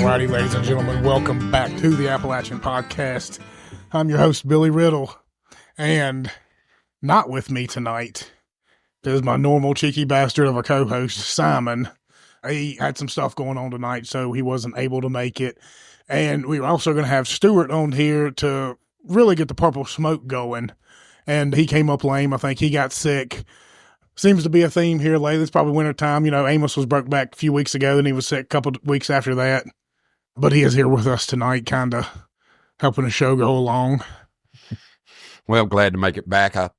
righty, ladies and gentlemen, welcome back to the Appalachian Podcast. I'm your host, Billy Riddle, and not with me tonight is my normal cheeky bastard of a co-host, Simon. He had some stuff going on tonight, so he wasn't able to make it. And we were also going to have Stuart on here to really get the purple smoke going. And he came up lame. I think he got sick. Seems to be a theme here lately. It's probably winter time. You know, Amos was broke back a few weeks ago, and he was sick a couple of weeks after that. But he is here with us tonight, kind of helping the show go along. Well, glad to make it back. I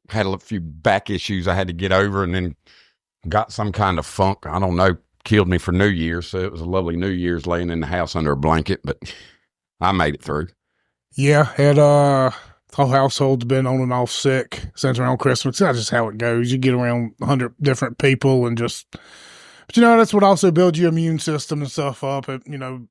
had a few back issues I had to get over, and then got some kind of funk. I don't know, killed me for New Year's. So it was a lovely New Year's laying in the house under a blanket, but I made it through. Yeah, the whole household's been on and off sick since around Christmas. That's just how it goes. You get around 100 different people and just, but you know, that's what also builds your immune system and stuff up. And, you know,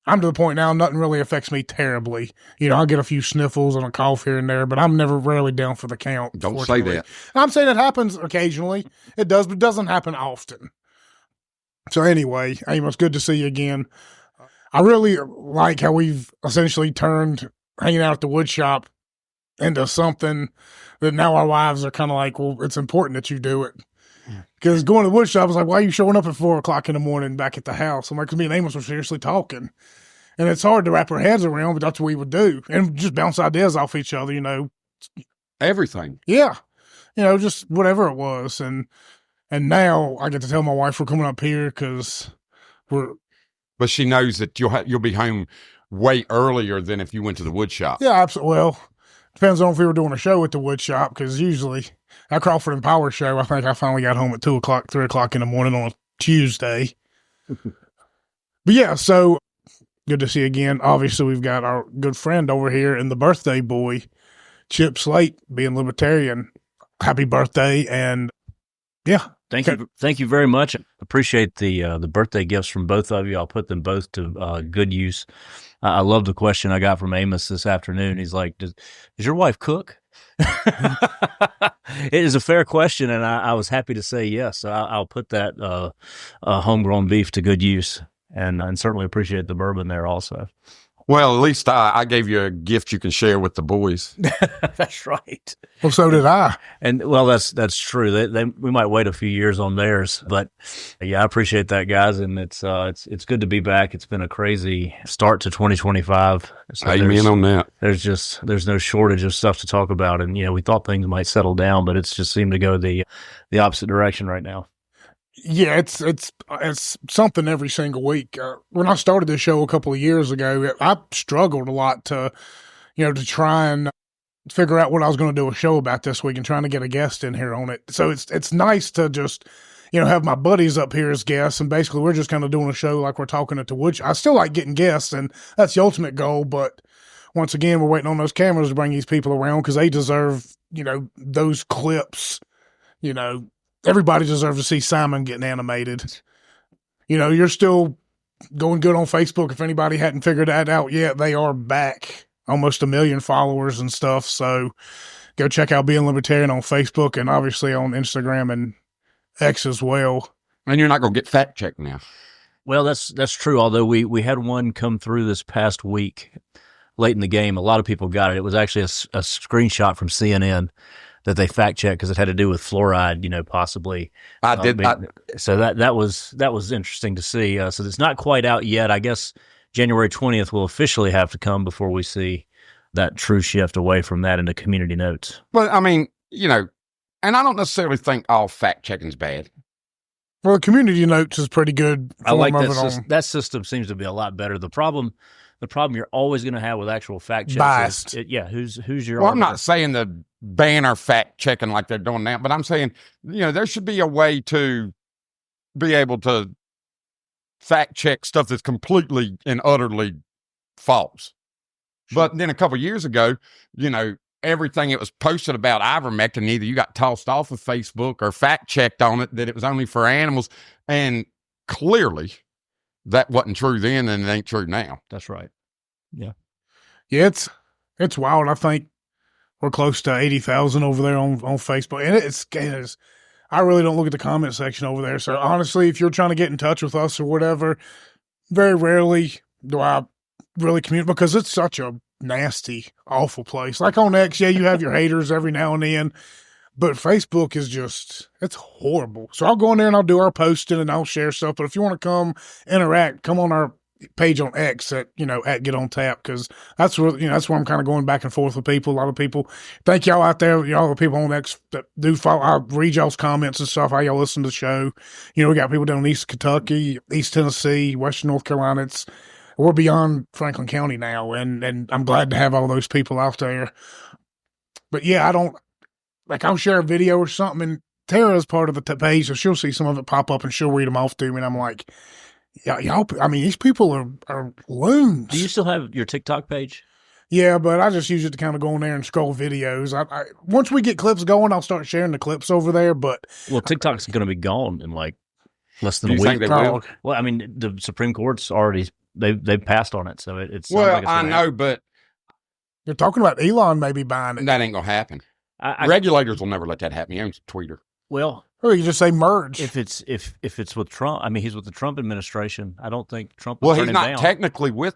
I'm to the point now, nothing really affects me terribly. You know, I'll get a few sniffles and a cough here and there, but I'm never rarely down for the count. Don't say that. I'm saying it happens occasionally. It does, but it doesn't happen often. So anyway, Amos, good to see you again. I really like how we've essentially turned hanging out at the wood shop into something that now our wives are kind of like, well, it's important that you do it. Because going to the wood shop is like, why are you showing up at 4 o'clock in the morning back at the house? I'm like, because me and Amos were seriously talking. And it's hard to wrap our heads around, but that's what we would do. And just bounce ideas off each other, you know. Everything. Yeah. You know, just whatever it was. And now I get to tell my wife we're coming up here because we're... But she knows that you'll be home way earlier than if you went to the wood shop. Yeah, absolutely. Well, depends on if we were doing a show at the wood shop, because usually our Crawford and Power show, I think I finally got home at 2 o'clock, 3 o'clock in the morning on a Tuesday. But yeah, so good to see you again. Obviously, we've got our good friend over here and the birthday boy, Chip Slate, being Libertarian. Happy birthday. And yeah. Thank you very much. Appreciate the birthday gifts from both of you. I'll put them both to good use. I love the question I got from Amos this afternoon. He's like, does your wife cook? It is a fair question, and I was happy to say yes. I'll put that homegrown beef to good use, and certainly appreciate the bourbon there also. Well, at least I gave you a gift you can share with the boys. That's right. Well, so did I. And well, that's true. We might wait a few years on theirs, but yeah, I appreciate that, guys. And it's good to be back. It's been a crazy start to 2025. So amen on that. There's no shortage of stuff to talk about. And, you know, we thought things might settle down, but it's just seemed to go the opposite direction right now. Yeah, it's something every single week. When I started this show a couple of years ago, I struggled a lot to try and figure out what I was going to do a show about this week and trying to get a guest in here on it. So it's nice to just, have my buddies up here as guests, and basically we're just kind of doing a show like we're talking at the wood. I still like getting guests, and that's the ultimate goal. But once again, we're waiting on those cameras to bring these people around because they deserve, those clips, Everybody deserves to see Simon getting animated. You're still going good on Facebook. If anybody hadn't figured that out yet, they are back. Almost 1 million followers and stuff. So go check out Being Libertarian on Facebook and obviously on Instagram and X as well. And you're not going to get fact checked now. Well, that's true. Although we had one come through this past week late in the game. A lot of people got it. It was actually a screenshot from CNN that they fact checked because it had to do with fluoride, possibly. I did. So that was interesting to see. So it's not quite out yet. I guess January 20th will officially have to come before we see that true shift away from that into community notes. Well, I mean, and I don't necessarily think all fact checking's bad. Well, community notes is pretty good. I like that. That system seems to be a lot better. The problem you're always going to have with actual fact checks biased. Who's your? Well, I'm not saying the ban or fact checking like they're doing now, but I'm saying there should be a way to be able to fact check stuff that's completely and utterly false. Sure. But then a couple of years ago, everything that was posted about ivermectin, either you got tossed off of Facebook or fact checked on it that it was only for animals, and clearly that wasn't true then, and it ain't true now. That's right. Yeah. Yeah, it's wild. I think we're close to 80,000 over there on Facebook, and it is. I really don't look at the comment section over there. So honestly, if you're trying to get in touch with us or whatever, very rarely do I really communicate because it's such a nasty, awful place. Like on X, yeah, you have your haters every now and then, but Facebook is just, it's horrible. So I'll go in there and I'll do our posting and I'll share stuff. But if you want to come interact, come on our page on X at, at Get On Tap, because that's where, that's where I'm kind of going back and forth with people. A lot of people, thank y'all out there, all the people on X that do follow. I read y'all's comments and stuff, how y'all listen to the show. We got people down in East Kentucky, East Tennessee, Western North Carolina. We're beyond Franklin County now, and I'm glad to have all those people out there. But yeah, I'll share a video or something, and Tara's part of the page, so she'll see some of it pop up and she'll read them off to me, and I'm like, yeah, y'all, I mean, these people are loons. Do you still have your TikTok page? Yeah, but I just use it to kind of go in there and scroll videos. I once we get clips going, I'll start sharing the clips over there. But TikTok's going to be gone in like less than Do a you week. think they will? Well, I mean, the Supreme Court's already they've passed on it, so it's Well, like I know, but they're talking about Elon maybe buying it. that ain't gonna happen. Regulators will never let that happen. He owns Twitter. Well, or you just say merge. If it's with Trump, I mean, he's with the Trump administration. I don't think Trump. Well, he's not technically with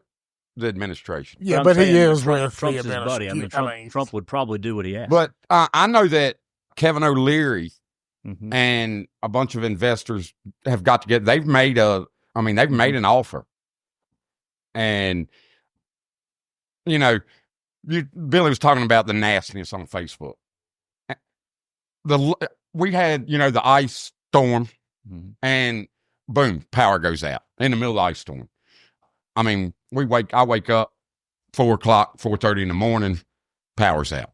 the administration. Yeah, but he is with Trump's his buddy. I mean, Trump would probably do what he asked. But I know that Kevin O'Leary and a bunch of investors have got together. They've made an offer, and Billy was talking about the nastiness on Facebook. We had, the ice storm, and boom, power goes out in the middle of the ice storm. I mean, I wake up 4:30 in the morning, power's out.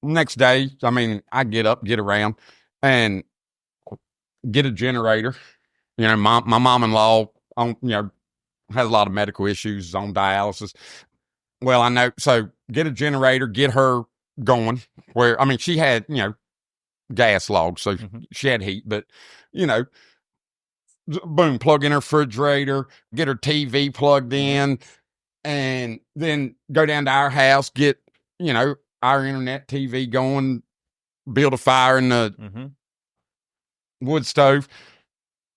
Next day, I mean, I get up, get around, and get a generator. My mom-in-law, has a lot of medical issues, on dialysis. Well, I know, so get a generator, get her going. Where, I mean, she had, gas logs, so she had heat, but, boom, plug in her refrigerator, get her TV plugged in, and then go down to our house, get, our internet TV going, build a fire in the wood stove.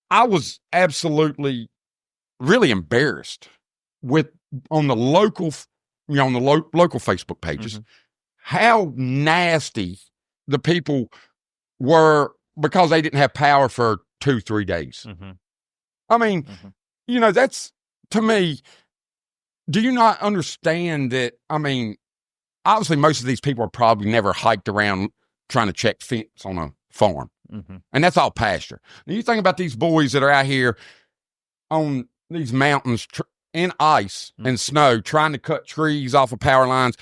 I was absolutely really embarrassed on the local Facebook pages, how nasty the people were because they didn't have power for 2-3 days. I mean, that's, to me, do you not understand that? I mean, obviously most of these people are probably never hiked around trying to check fence on a farm. And that's all pasture. Now, you think about these boys that are out here on these mountains in ice and snow, trying to cut trees off of power lines.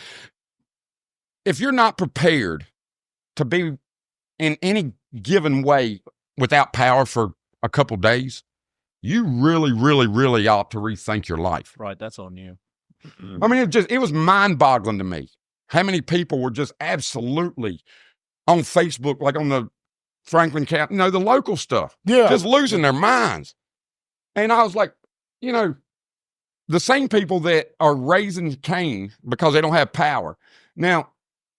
If you're not prepared to be in any given way without power for a couple days, you really, really, really ought to rethink your life. Right, that's on you. I mean, it was mind-boggling to me how many people were just absolutely on Facebook, like on the Franklin County, the local stuff, just losing their minds. And I was like, the same people that are raising Cain because they don't have power. Now,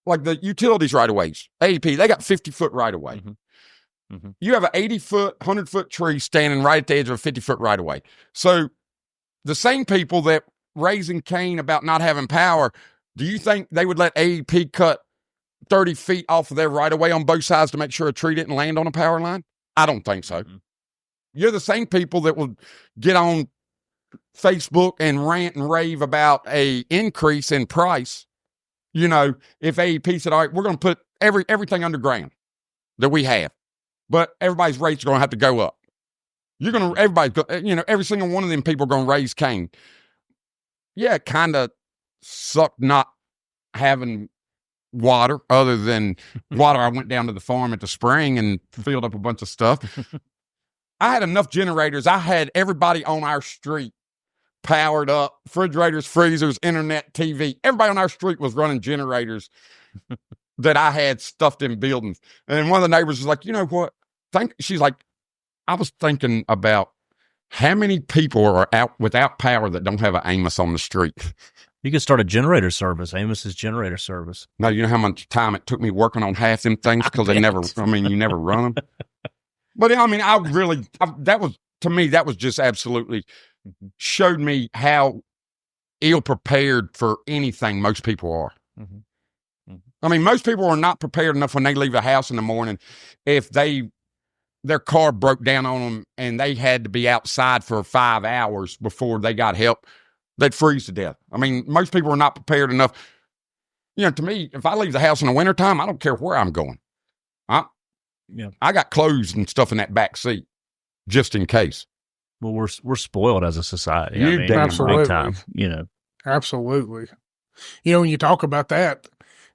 like the utilities right-of-ways, AEP, they got 50-foot right-of-way. You have an 80-foot, 100-foot tree standing right at the edge of a 50-foot right-of-way. So the same people that raising Cain about not having power, do you think they would let AEP cut 30 feet off of their right-of-way on both sides to make sure a tree didn't land on a power line? I don't think so. You're the same people that will get on Facebook and rant and rave about a increase in price. If AEP said, all right, we're going to put everything underground that we have, but everybody's rates are going to have to go up. Every single one of them people are going to raise Cain. Yeah, it kind of sucked not having water other than water. I went down to the farm at the spring and filled up a bunch of stuff. I had enough generators. I had everybody on our street powered up, refrigerators, freezers, internet, TV. Everybody on our street was running generators that I had stuffed in buildings. And one of the neighbors was like, you know what? She's like, I was thinking about how many people are out without power that don't have an Amos on the street. You could start a generator service, Amos's generator service. Now, you know how much time it took me working on half them things because you never run them. But I mean, that was to me, that was just absolutely showed me how ill prepared for anything most people are. I mean, most people are not prepared enough when they leave a house in the morning. If their car broke down on them and they had to be outside for 5 hours before they got help, they'd freeze to death. I mean, most people are not prepared enough. You know, to me, if I leave the house in the wintertime, I don't care where I'm going. I got clothes and stuff in that back seat just in case. Well, we're spoiled as a society. You damn absolutely. Big time, you know. Absolutely. You know, when you talk about that,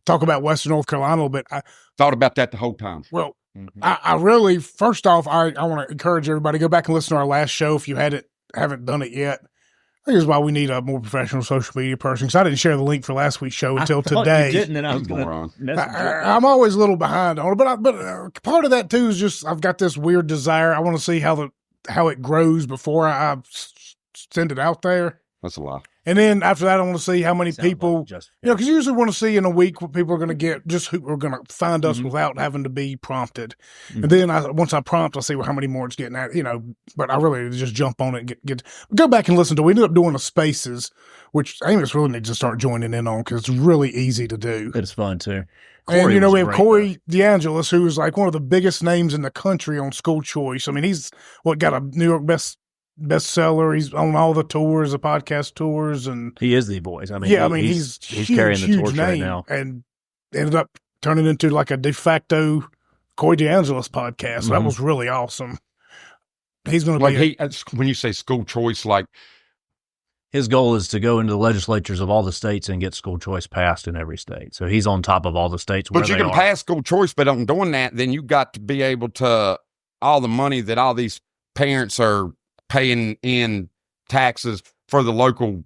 talk about Western North Carolina a little bit. I thought about that the whole time. Well, I really, first off, I want to encourage everybody to go back and listen to our last show if you haven't done it yet. I think it's why we need a more professional social media person, because I didn't share the link for last week's show until today. You didn't, and I was going to I'm always a little behind on it, but part of that too is just I've got this weird desire. I want to see how it grows before I send it out there. That's a lie. And then after that, I want to see how many people, because you usually want to see in a week what people are going to get, just who are going to find us without having to be prompted. And then once I prompt, I'll see how many more it's getting at, but I really just jump on it and get go back and listen to it. We ended up doing the spaces, which Amos really needs to start joining in on because it's really easy to do. It's fun too. And, we have Corey DeAngelis, who is like one of the biggest names in the country on school choice. I mean, he's got a New York bestseller. He's on all the tours, the podcast tours, and he is the voice. I mean, he's huge, carrying the torch right now, and ended up turning into like a de facto Corey DeAngelis podcast. So that was really awesome. He's going to be when you say school choice, like his goal is to go into the legislatures of all the states and get school choice passed in every state. So he's on top of all the states. But you can pass school choice, but on doing that, then you got to be able to all the money that all these parents are paying in taxes for the local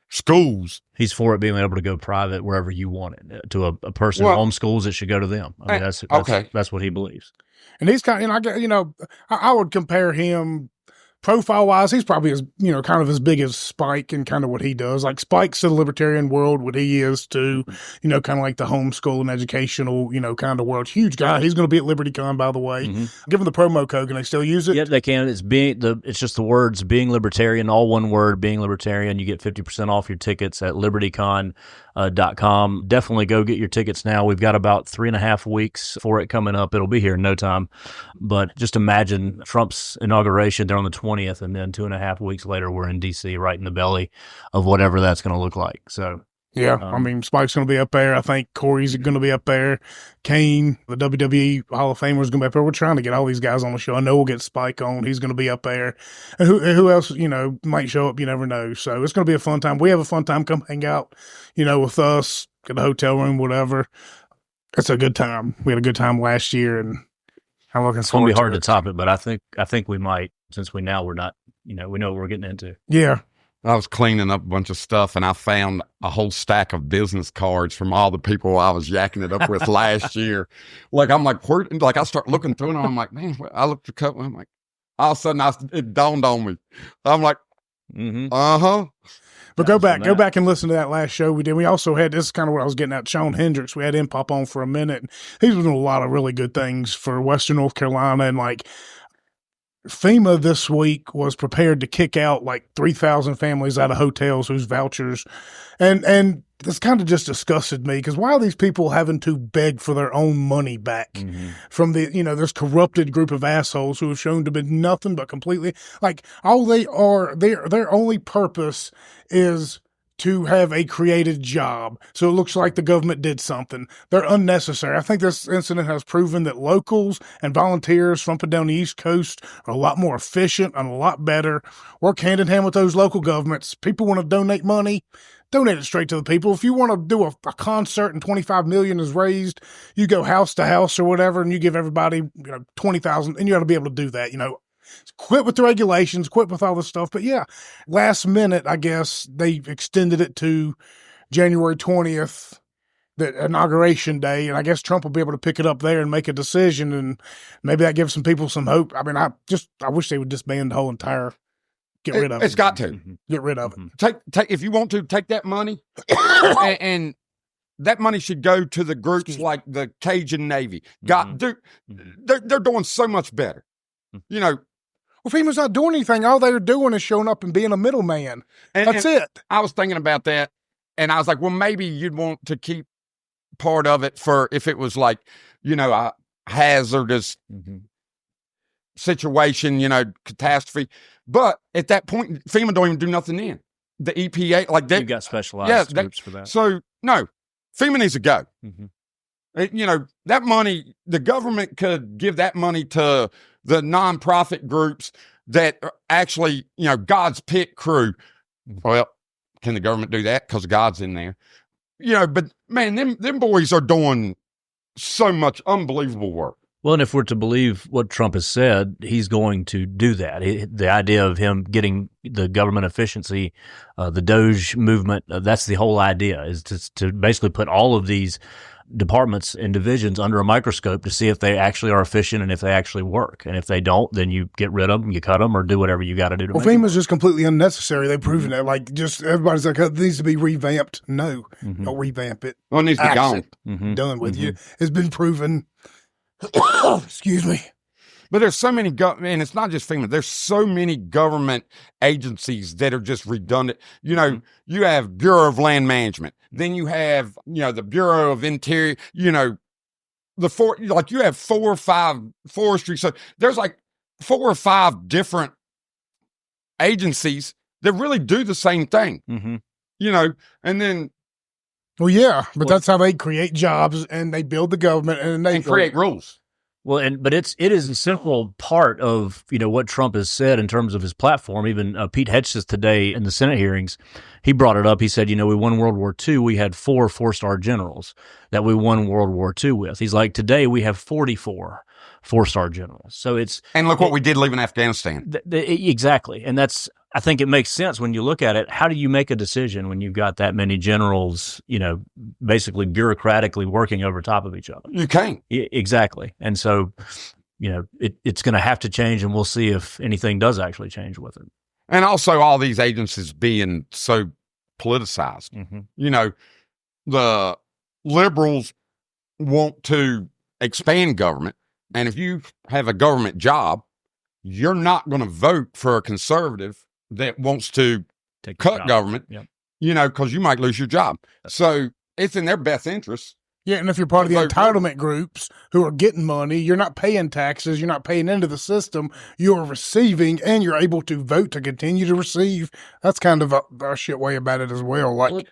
schools. He's for it being able to go private wherever you want it. To a person who homeschools, it should go to them. I mean, that's what he believes. And he's kind of, I would compare him profile wise. He's probably as, kind of as big as Spike and kind of what he does. Like Spike's to the libertarian world, what he is to, kind of like the homeschool and educational, kind of world. Huge guy. He's going to be at LibertyCon, by the way. Give him the promo code. Can they still use it? Yeah, they can. It's just the words being libertarian, all one word, being libertarian. You get 50% off your tickets at libertycon.com. Definitely go get your tickets now. We've got about 3.5 weeks for it coming up. It'll be here in no time. But just imagine Trump's inauguration there on the 20th, and then 2.5 weeks later, we're in D.C. right in the belly of whatever that's going to look like. So, yeah, I mean, Spike's going to be up there. I think Corey's going to be up there. Kane, the WWE Hall of Famer, is going to be up there. We're trying to get all these guys on the show. I know we'll get Spike on. He's going to be up there. And who else, might show up? You never know. So it's going to be a fun time. We have a fun time. Come hang out, with us, get a hotel room, whatever. It's a good time. We had a good time last year, and I'm looking forward to it. It's going to be hard to top it, but I think we might. Since we're not, we know what we're getting into. Yeah. I was cleaning up a bunch of stuff and I found a whole stack of business cards from all the people I was yakking it up with last year. Like, I'm like, where? Like, I start looking through them. I'm like, man, I looked at a couple. I'm like, all of a sudden it dawned on me. I'm like, But go back and listen to that last show we did. We also had, this is kind of what I was getting at, Sean Hendricks. We had him pop on for a minute. He's doing a lot of really good things for Western North Carolina, and like, FEMA this week was prepared to kick out like 3,000 families out of hotels whose vouchers, and this kind of just disgusted me because why are these people having to beg for their own money back from the, this corrupted group of assholes who have shown to be nothing but completely like all they are, their only purpose is to have a created job. So it looks like the government did something. They're unnecessary. I think this incident has proven that locals and volunteers from up and down the East Coast are a lot more efficient and a lot better. Work hand in hand with those local governments. People want to donate money, donate it straight to the people. If you want to do a concert and $25 million is raised, you go house to house or whatever, and you give everybody, $20,000, and you ought to be able to do that, Quit with the regulations, quit with all this stuff. But yeah, last minute, I guess they extended it to January 20th, the inauguration day. And I guess Trump will be able to pick it up there and make a decision. And maybe that gives some people some hope. I mean, I wish they would disband the whole entire, get rid of it. It's got to. Get rid of it. Take if you want to, take that money and that money should go to the groups like the Cajun Navy. They're doing so much better. Well, FEMA's not doing anything. All they're doing is showing up and being a middleman. That's it. I was thinking about that, and I was like, well, maybe you'd want to keep part of it for if it was like, a hazardous situation, catastrophe. But at that point, FEMA don't even do nothing then. The EPA, like that. You got specialized groups for that. So, no, FEMA needs to go. That money, the government could give that money to the nonprofit groups that are actually, God's pit crew. Well, can the government do that? Because God's in there. But man, them boys are doing so much unbelievable work. Well, and if we're to believe what Trump has said, he's going to do that. The idea of him getting the government efficiency, the Doge movement, that's the whole idea, is to basically put all of these departments and divisions under a microscope to see if they actually are efficient and if they actually work. And if they don't, then you get rid of them, you cut them, or do whatever you got to do to make FEMA's just completely unnecessary. They've proven that. Like, just everybody's like, it needs to be revamped. No, don't revamp it. Well, it needs to be gone. Done with you. It's been proven. Excuse me. But there's so many and it's not just FEMA. There's so many government agencies that are just redundant. You have Bureau of Land Management. Then you have, the Bureau of Interior. You have 4 or 5 forestry. So there's like 4 or 5 different agencies that really do the same thing. And then. Well, yeah, but that's how they create jobs and they build the government and they create rules. Well, but it is a central part of what Trump has said in terms of his platform. Even Pete Hegseth today in the Senate hearings, he brought it up. He said, we won World War II. We had 4 4-star generals that we won World War II with. He's like, today we have 44 4-star generals. So and look what we did leaving Afghanistan. Exactly, and I think it makes sense when you look at it. How do you make a decision when you've got that many generals, basically bureaucratically working over top of each other? You can't. Exactly. And so, it's going to have to change, and we'll see if anything does actually change with it. And also all these agencies being so politicized. The liberals want to expand government. And if you have a government job, you're not going to vote for a conservative that wants to cut government, because you might lose your job. So it's in their best interest. Yeah, and if you're part of the entitlement groups who are getting money, you're not paying taxes, you're not paying into the system, you're receiving, and you're able to vote to continue to receive. That's kind of a shit way about it as well. Well,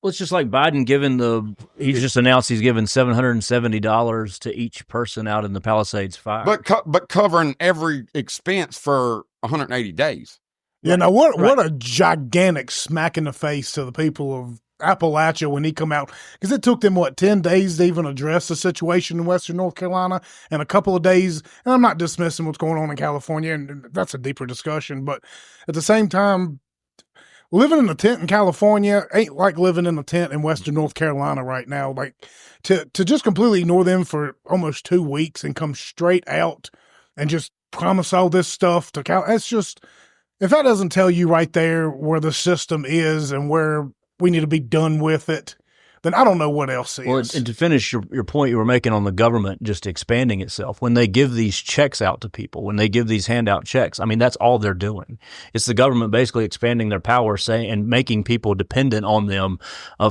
it's just like Biden he's just announced he's given $770 to each person out in the Palisades fire. But covering every expense for 180 days. Yeah, now what a gigantic smack in the face to the people of Appalachia when he come out, because it took them 10 days to even address the situation in Western North Carolina, and a couple of days. And I'm not dismissing what's going on in California, and that's a deeper discussion. But at the same time, living in a tent in California ain't like living in a tent in Western North Carolina right now. Like to just completely ignore them for almost 2 weeks and come straight out and just promise all this stuff to Cal. It's just, if that doesn't tell you right there where the system is and where we need to be done with it, then I don't know what else is. Well, and to finish your point you were making on the government just expanding itself, when they give these checks out to people, when they give these handout checks, I mean, that's all they're doing. It's the government basically expanding their power, and making people dependent on them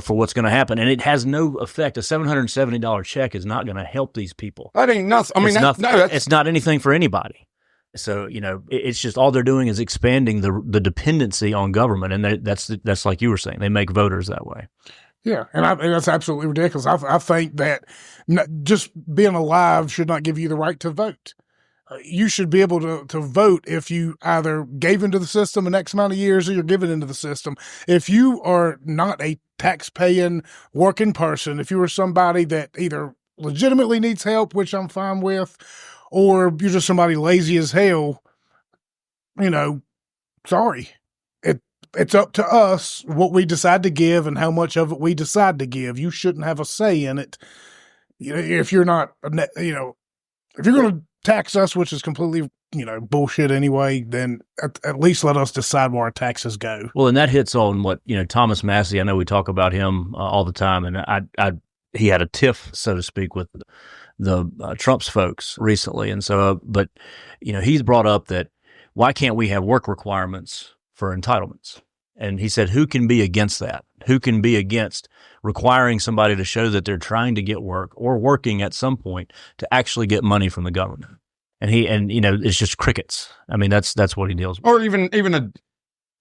for what's going to happen. And it has no effect. A $770 check is not going to help these people. That ain't nothing. I mean, it's not anything for anybody. So, it's just all they're doing is expanding the dependency on government. And that's like you were saying, they make voters that way. Yeah, and that's absolutely ridiculous. I think that just being alive should not give you the right to vote. You should be able to vote if you either gave into the system an X amount of years or you're given into the system. If you are not a tax-paying working person, if you are somebody that either legitimately needs help, which I'm fine with, or you're just somebody lazy as hell, sorry. It's up to us what we decide to give and how much of it we decide to give. You shouldn't have a say in it. If you're not, if you're going to tax us, which is completely, bullshit anyway, then at least let us decide where our taxes go. Well, and that hits on what, Thomas Massey, I know we talk about him all the time, and he had a tiff, so to speak, with the Trump's folks recently. And so, but, he's brought up that why can't we have work requirements for entitlements? And he said, who can be against that? Who can be against requiring somebody to show that they're trying to get work or working at some point to actually get money from the government? And it's just crickets. I mean, that's what he deals with. Or even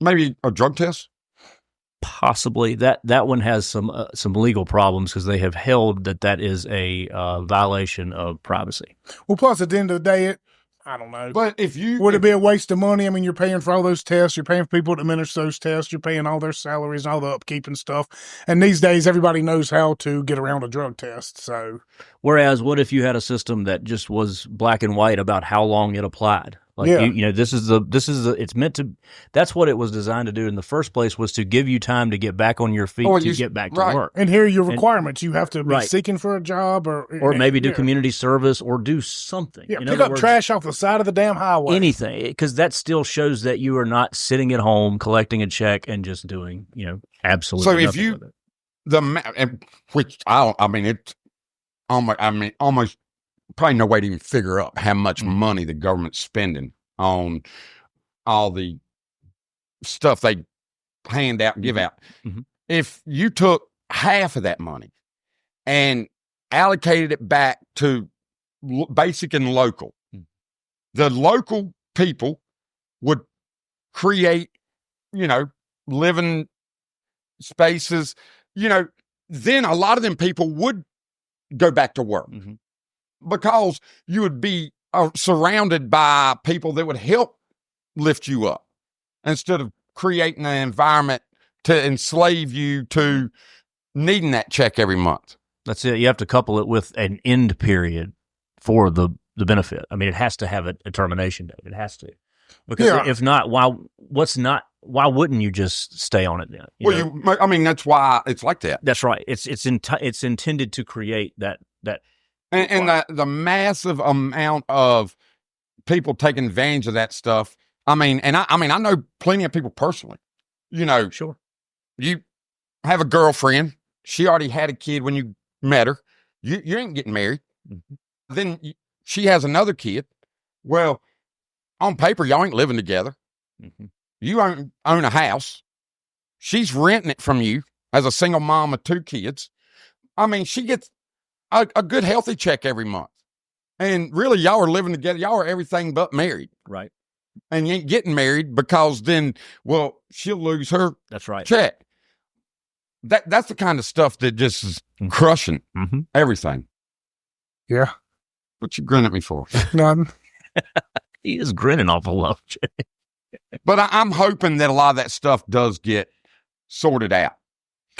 maybe a drug test. Possibly that one has some legal problems because they have held that is a violation of privacy. Well, plus at the end of the day, I don't know. But would it be a waste of money? I mean, you're paying for all those tests. You're paying for people to administer those tests. You're paying all their salaries and all the upkeep and stuff. And these days, everybody knows how to get around a drug test. So, whereas, what if you had a system that just was black and white about how long it applied? Like, it's meant to, that's what it was designed to do in the first place, was to give you time to get back on your feet to get back to work. And here are your requirements. You have to be seeking for a job or maybe do community service or do something. Yeah, pick up trash off the side of the damn highway. Anything, because that still shows that you are not sitting at home collecting a check and just doing, absolutely nothing with it. Almost probably no way to even figure out how much money the government's spending on all the stuff they hand out and give out. Mm-hmm. If you took half of that money and allocated it back to basic and local, the local people would create, living spaces, then a lot of them people would go back to work. Mm-hmm. Because you would be surrounded by people that would help lift you up instead of creating an environment to enslave you to needing that check every month. That's it. You have to couple it with an end period for the benefit. I mean, it has to have a termination date. It has to. Because if not, why wouldn't you just stay on it then? That's why it's like that. That's right. It's intended to create that. And the massive amount of people taking advantage of that stuff. I know plenty of people personally. Sure. You have a girlfriend. She already had a kid when you met her. You ain't getting married. Mm-hmm. Then she has another kid. Well, on paper, y'all ain't living together. Mm-hmm. You own a house. She's renting it from you as a single mom of 2 kids. She gets a good healthy check every month. And really, y'all are living together. Y'all are everything but married. Right. And you ain't getting married because then, she'll lose her check. That's the kind of stuff that just is crushing everything. Yeah. What you grin at me for? None. He is grinning awful lot. But I'm hoping that a lot of that stuff does get sorted out.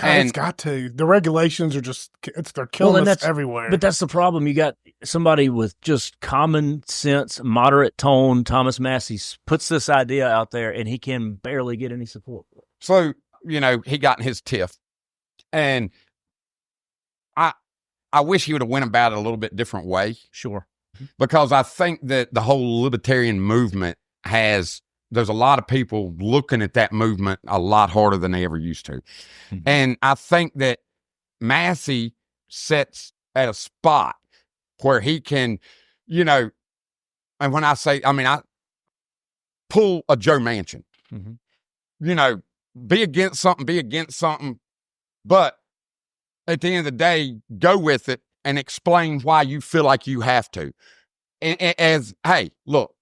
It's got to. The regulations are they're killing us everywhere. But that's the problem. You got somebody with just common sense, moderate tone. Thomas Massey puts this idea out there, and he can barely get any support. So, he got in his tiff. And I wish he would have went about it a little bit different way. Sure. Because I think that the whole libertarian movement there's a lot of people looking at that movement a lot harder than they ever used to. Mm-hmm. And I think that Massey sits at a spot where he can, and when I say, I pull a Joe Manchin, be against something, but at the end of the day, go with it and explain why you feel like you have to. Hey, look,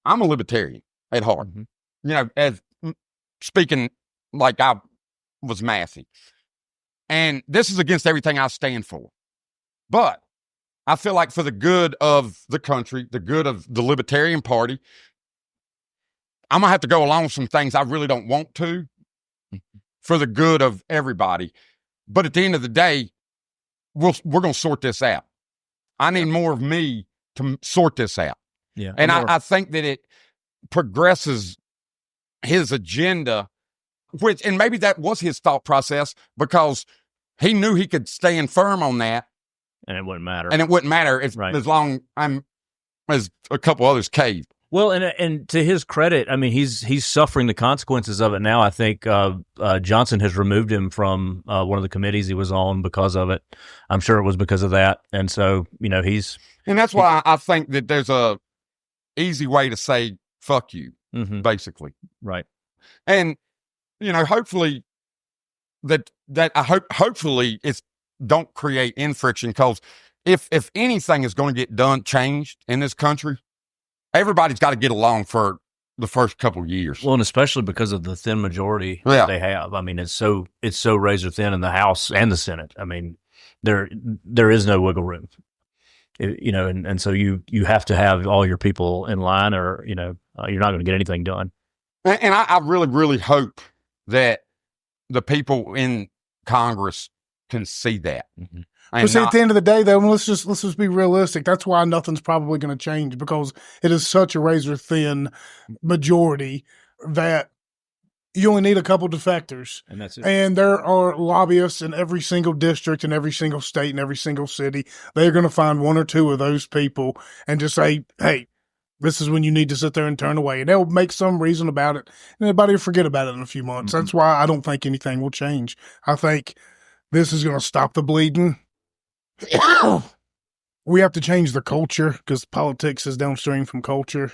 I'm a libertarian at heart, as speaking like I was Massey. And this is against everything I stand for. But I feel like for the good of the country, the good of the Libertarian Party, I'm going to have to go along with some things I really don't want to for the good of everybody. But at the end of the day, we're going to sort this out. I need more of me to sort this out. Yeah. And I think that it progresses his agenda, and maybe that was his thought process because he knew he could stand firm on that. And it wouldn't matter. As long as a couple others caved. Well, and to his credit, he's suffering the consequences of it now. I think Johnson has removed him from one of the committees he was on because of it. I'm sure it was because of that. And so, he's... And that's why I think that there's a easy way to say, fuck you. basically. Right. And, hopefully hopefully it's don't create friction, because if anything is going to get changed in this country, everybody's got to get along for the first couple of years. Well, and especially because of the thin majority Yeah. that they have. I mean, it's so razor thin in the House and the Senate. I mean, there is no wiggle room. And so you have to have all your people in line, or you're not going to get anything done. And I really, really hope that the people in Congress can see that. Mm-hmm. But see, at the end of the day, though, let's just be realistic. That's why nothing's probably going to change, because it is such a razor thin majority that you only need a couple defectors. And that's it. And there are lobbyists in every single district, in every single state, in every single city. They're going to find one or two of those people and just say, hey, this is when you need to sit there and turn away. And they'll make some reason about it, and everybody will forget about it in a few months. Mm-hmm. That's why I don't think anything will change. I think this is going to stop the bleeding. We have to change the culture, because politics is downstream from culture.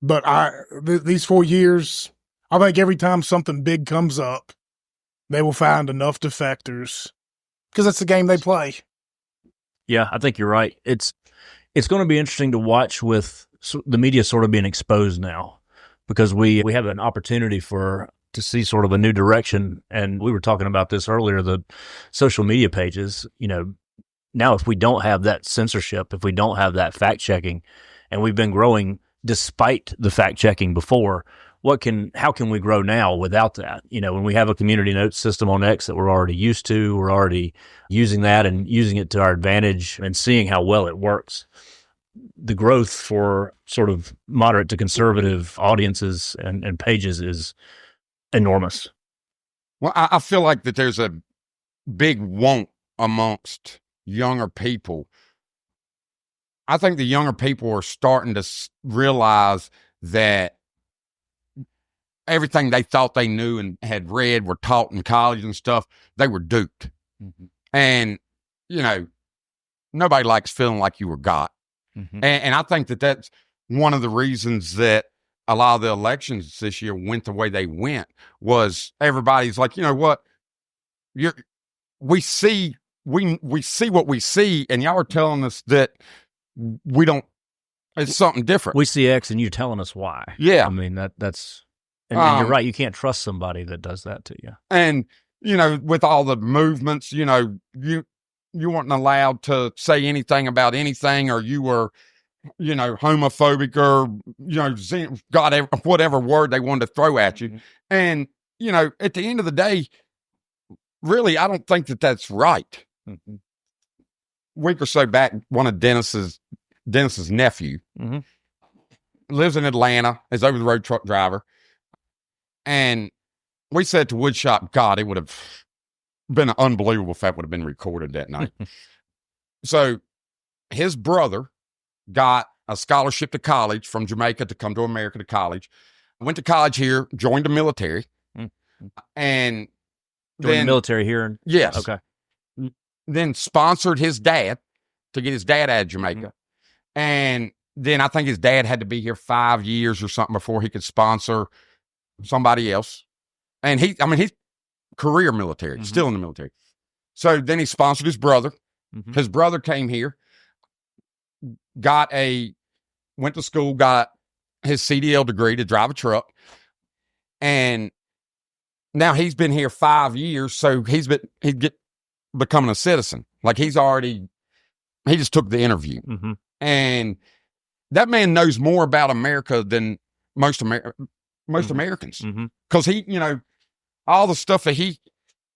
But these 4 years, I think every time something big comes up, they will find enough defectors, because that's the game they play. Yeah, I think you're right. It's going to be interesting to watch with the media sort of being exposed now, because we have an opportunity to see sort of a new direction. And we were talking about this earlier, the social media pages, now if we don't have that censorship, if we don't have that fact checking, and we've been growing despite the fact checking before, how can we grow now without that? When we have a community notes system on X that we're already used to, we're already using that and using it to our advantage and seeing how well it works. The growth for sort of moderate to conservative audiences and pages is enormous. Well, I feel like that there's a big want amongst younger people. I think the younger people are starting to realize that everything they thought they knew and had read, were taught in college and stuff, they were duped. Mm-hmm. And, nobody likes feeling like you were got. Mm-hmm. And I think that that's one of the reasons that a lot of the elections this year went the way they went, was everybody's like, you know what, we see what we see, and y'all are telling us that we don't. It's something different. We see X, and you're telling us why. Yeah, I mean that's, and you're right. You can't trust somebody that does that to you. And with all the movements, you weren't allowed to say anything about anything, or you were, homophobic, or God, whatever word they wanted to throw at you. Mm-hmm. And at the end of the day, really, I don't think that that's right. Mm-hmm. A week or so back, one of Dennis's nephew, mm-hmm, lives in Atlanta, is over the road truck driver. And we said to Woodshop, God, it would have been unbelievable if that would have been recorded that night. So his brother got a scholarship to college from Jamaica to come to America to college. Went to college here, joined the military, mm-hmm, and joined the military here? Yes. Okay. Then sponsored his dad to get his dad out of Jamaica. Mm-hmm. And then I think his dad had to be here 5 years or something before he could sponsor somebody else. And he's career military, mm-hmm, still in the military. So then he sponsored his brother. Mm-hmm. His brother came here, went to school, got his CDL degree to drive a truck. And now he's been here 5 years. So he's becoming a citizen. Like he just took the interview. Mm-hmm. And that man knows more about America than most mm-hmm, Americans. Because he, all the stuff that he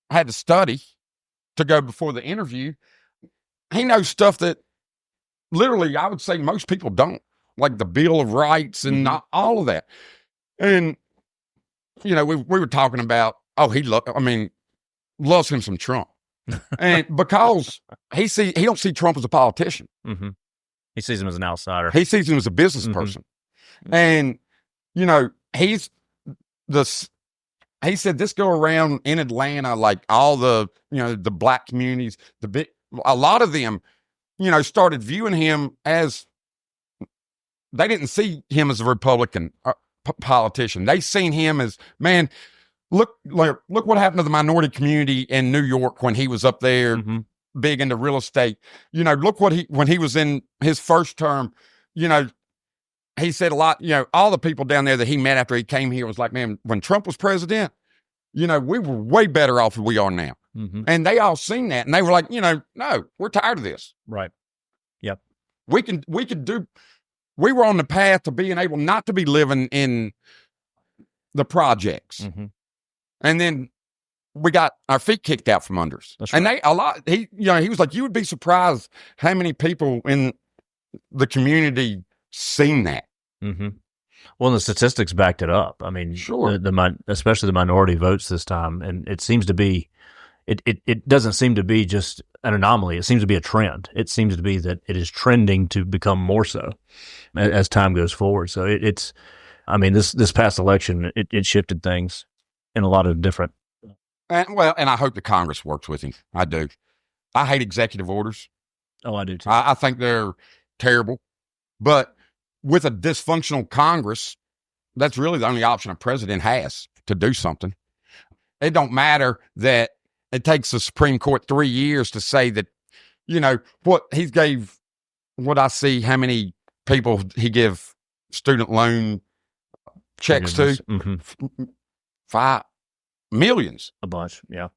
had to study to go before the interview, he knows stuff that literally I would say most people don't, like the Bill of Rights and mm-hmm, all of that. And, we were talking about, he loves him some Trump. And because he don't see Trump as a politician. Mm-hmm. He sees him as an outsider. He sees him as a business mm-hmm, person. And, he said this go around in Atlanta, like all the, the black communities, a lot of them, started viewing him as, they didn't see him as a Republican politician. They seen him as, man, look what happened to the minority community in New York when he was up there big into real estate. You know, look what when he was in his first term, you know, he said a lot, you know, all the people down there that he met after he came here was like, man, when Trump was president, you know, we were way better off than we are now. And they all seen that, and they were like, you know, no, we're tired of this. Right. Yep. We were on the path to being able not to be living in the projects. And then we got our feet kicked out from under us. That's and right. he was like, you would be surprised how many people in the community seen that. Well, the statistics backed it up. I mean, sure. Especially the minority votes this time. And it seems to be, it doesn't seem to be just an anomaly. It seems to be a trend. It seems to be that it is trending to become more so as time goes forward. So it's, I mean, this past election, it shifted things in a lot of different. And I hope the Congress works with him. I do. I hate executive orders. Oh, I do too. I think they're terrible. But with a dysfunctional Congress, that's really the only option a president has to do something. It don't matter that it takes the Supreme Court 3 years to say that, you know, I see how many people he give student loan checks to. 5 millions. A bunch, yeah.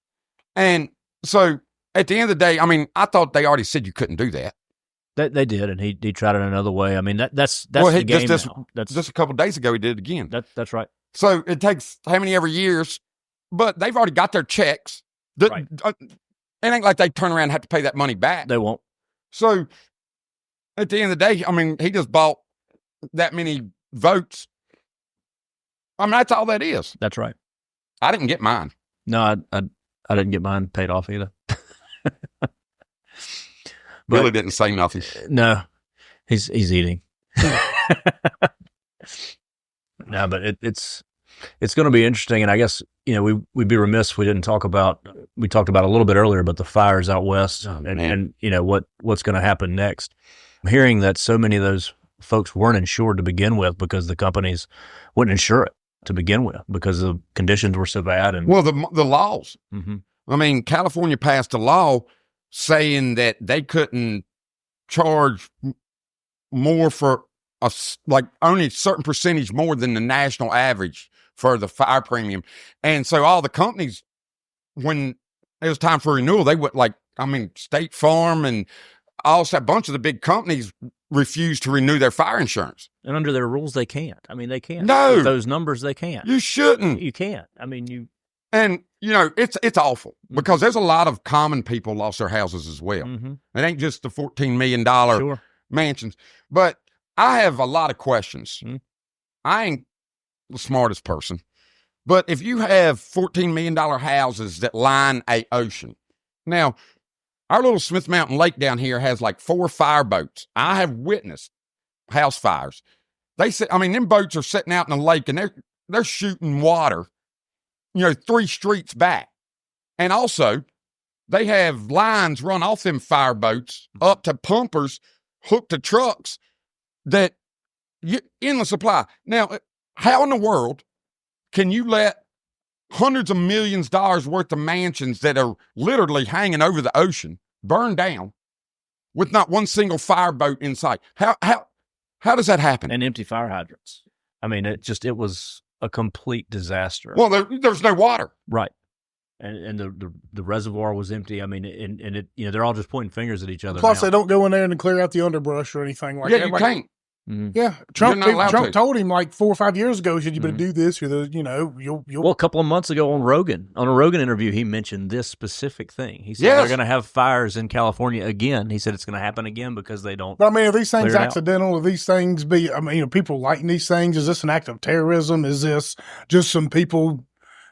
And so at the end of the day, I mean, I thought they already said you couldn't do that. They did, and he tried it another way. I mean, that's the game now. Just a couple of days ago, he did it again. That's right. So it takes how many every years, but they've already got their checks. Right. It ain't like they turn around and have to pay that money back. They won't. So at the end of the day, I mean, he just bought that many votes. I mean, that's all that is. That's right. I didn't get mine. No, I didn't get mine paid off either. Billy didn't say nothing. No, he's eating. No, but it's going to be interesting, and I guess, you know, we'd be remiss if we didn't talk about. We talked about a little bit earlier about the fires out west, and you know what's going to happen next. I'm hearing that so many of those folks weren't insured to begin with because the companies wouldn't insure it to begin with because the conditions were so bad. And well, the laws. I mean, California passed a law saying that they couldn't charge more for like only a certain percentage more than the national average for the fire premium. And so all the companies, when it was time for renewal, they would State Farm and also a bunch of the big companies refused to renew their fire insurance. And under their rules, they can't. I mean, they can't. No. With those numbers, they can't. You shouldn't. You can't. I mean, And, you know, it's awful because there's a lot of common people lost their houses as well. It ain't just the $14 million mansions. But I have a lot of questions. I ain't the smartest person. But if you have $14 million houses that line a ocean. Now, our little Smith Mountain Lake down here has like 4 fireboats. I have witnessed house fires. They said, I mean, them boats are sitting out in the lake and they're shooting water, you know, 3 streets back. And also, they have lines run off them fireboats up to pumpers hooked to trucks that endless supply. Now, how in the world can you let hundreds of millions of dollars worth of mansions that are literally hanging over the ocean burn down with not one single fireboat in sight? How does that happen? And empty fire hydrants. I mean, it was a complete disaster. Well, there's no water. Right. And the reservoir was empty. I mean, and it, you know, they're all just pointing fingers at each other. Plus, now. They don't go in there and clear out the underbrush or anything like that. Yeah, you can't. Yeah, Trump told him like 4 or 5 years ago, he said, you better do this, or you'll. Well, a couple of months ago on a Rogan interview, he mentioned this specific thing. He said they're going to have fires in California again. He said it's going to happen again because they don't. But I mean, are these things accidental? Are these things people lighting these things? Is this an act of terrorism? Is this just some people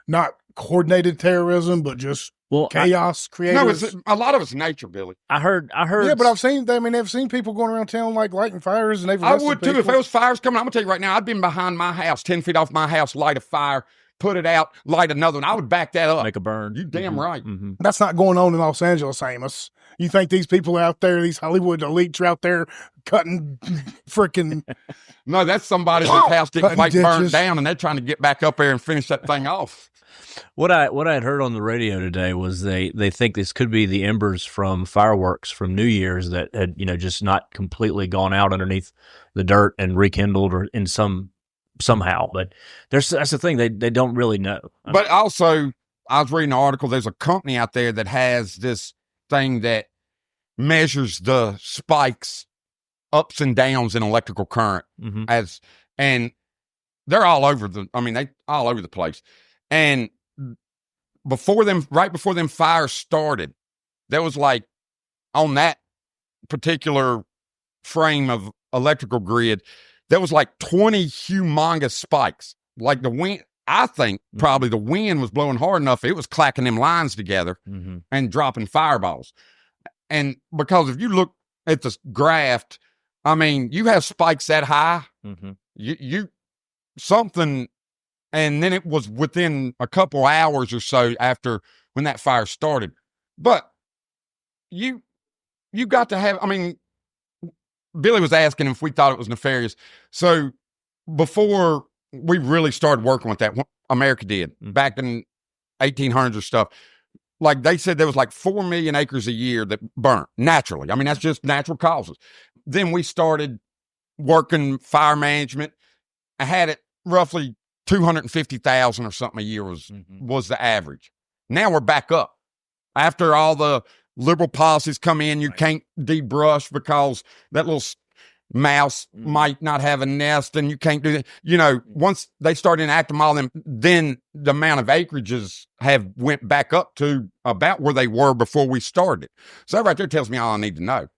not coordinated terrorism, but just Well, chaos creators. No, it's a lot of it's nature, Billy. I heard. Yeah, but I've seen. I mean, they've seen people going around town like lighting fires, and they've. I would too people. if there was fires coming. I'm gonna tell you right now. I'd been behind my house, 10 feet off my house, light a fire, put it out, light another one. I would back that up. Make a burn. You damn right. Mm-hmm. That's not going on in Los Angeles, Amos. You think these people out there, these Hollywood elites are out there cutting freaking? No, that's somebody's house that quite ditches. burnt down, and they're trying to get back up there and finish that thing off. What I had heard on the radio today was they think this could be the embers from fireworks from New Year's that had just not completely gone out underneath the dirt and rekindled or in somehow. But that's the thing, they don't really know. But also, I was reading an article. There's a company out there that has this thing that measures the spikes, ups and downs in electrical current and they're all over they all over the place. And right before them fires started, there was like on that particular frame of electrical grid, there was like 20 humongous spikes. Like the wind, I think probably the wind was blowing hard enough, it was clacking them lines together and dropping fireballs. And because if you look at the graph, you have spikes that high, you something. And then it was within a couple hours or so after when that fire started. But you got to have, Billy was asking if we thought it was nefarious. So before we really started working with that, America did, back in 1800s or stuff, like they said there was like 4 million acres a year that burnt naturally. That's just natural causes. Then we started working fire management. I had it roughly 250,000 or something a year was the average. Now we're back up. After all the liberal policies come in, you can't debrush because that little mouse might not have a nest and you can't do that. Once they start enacting all them, then the amount of acreages have went back up to about where they were before we started. So that right there tells me all I need to know.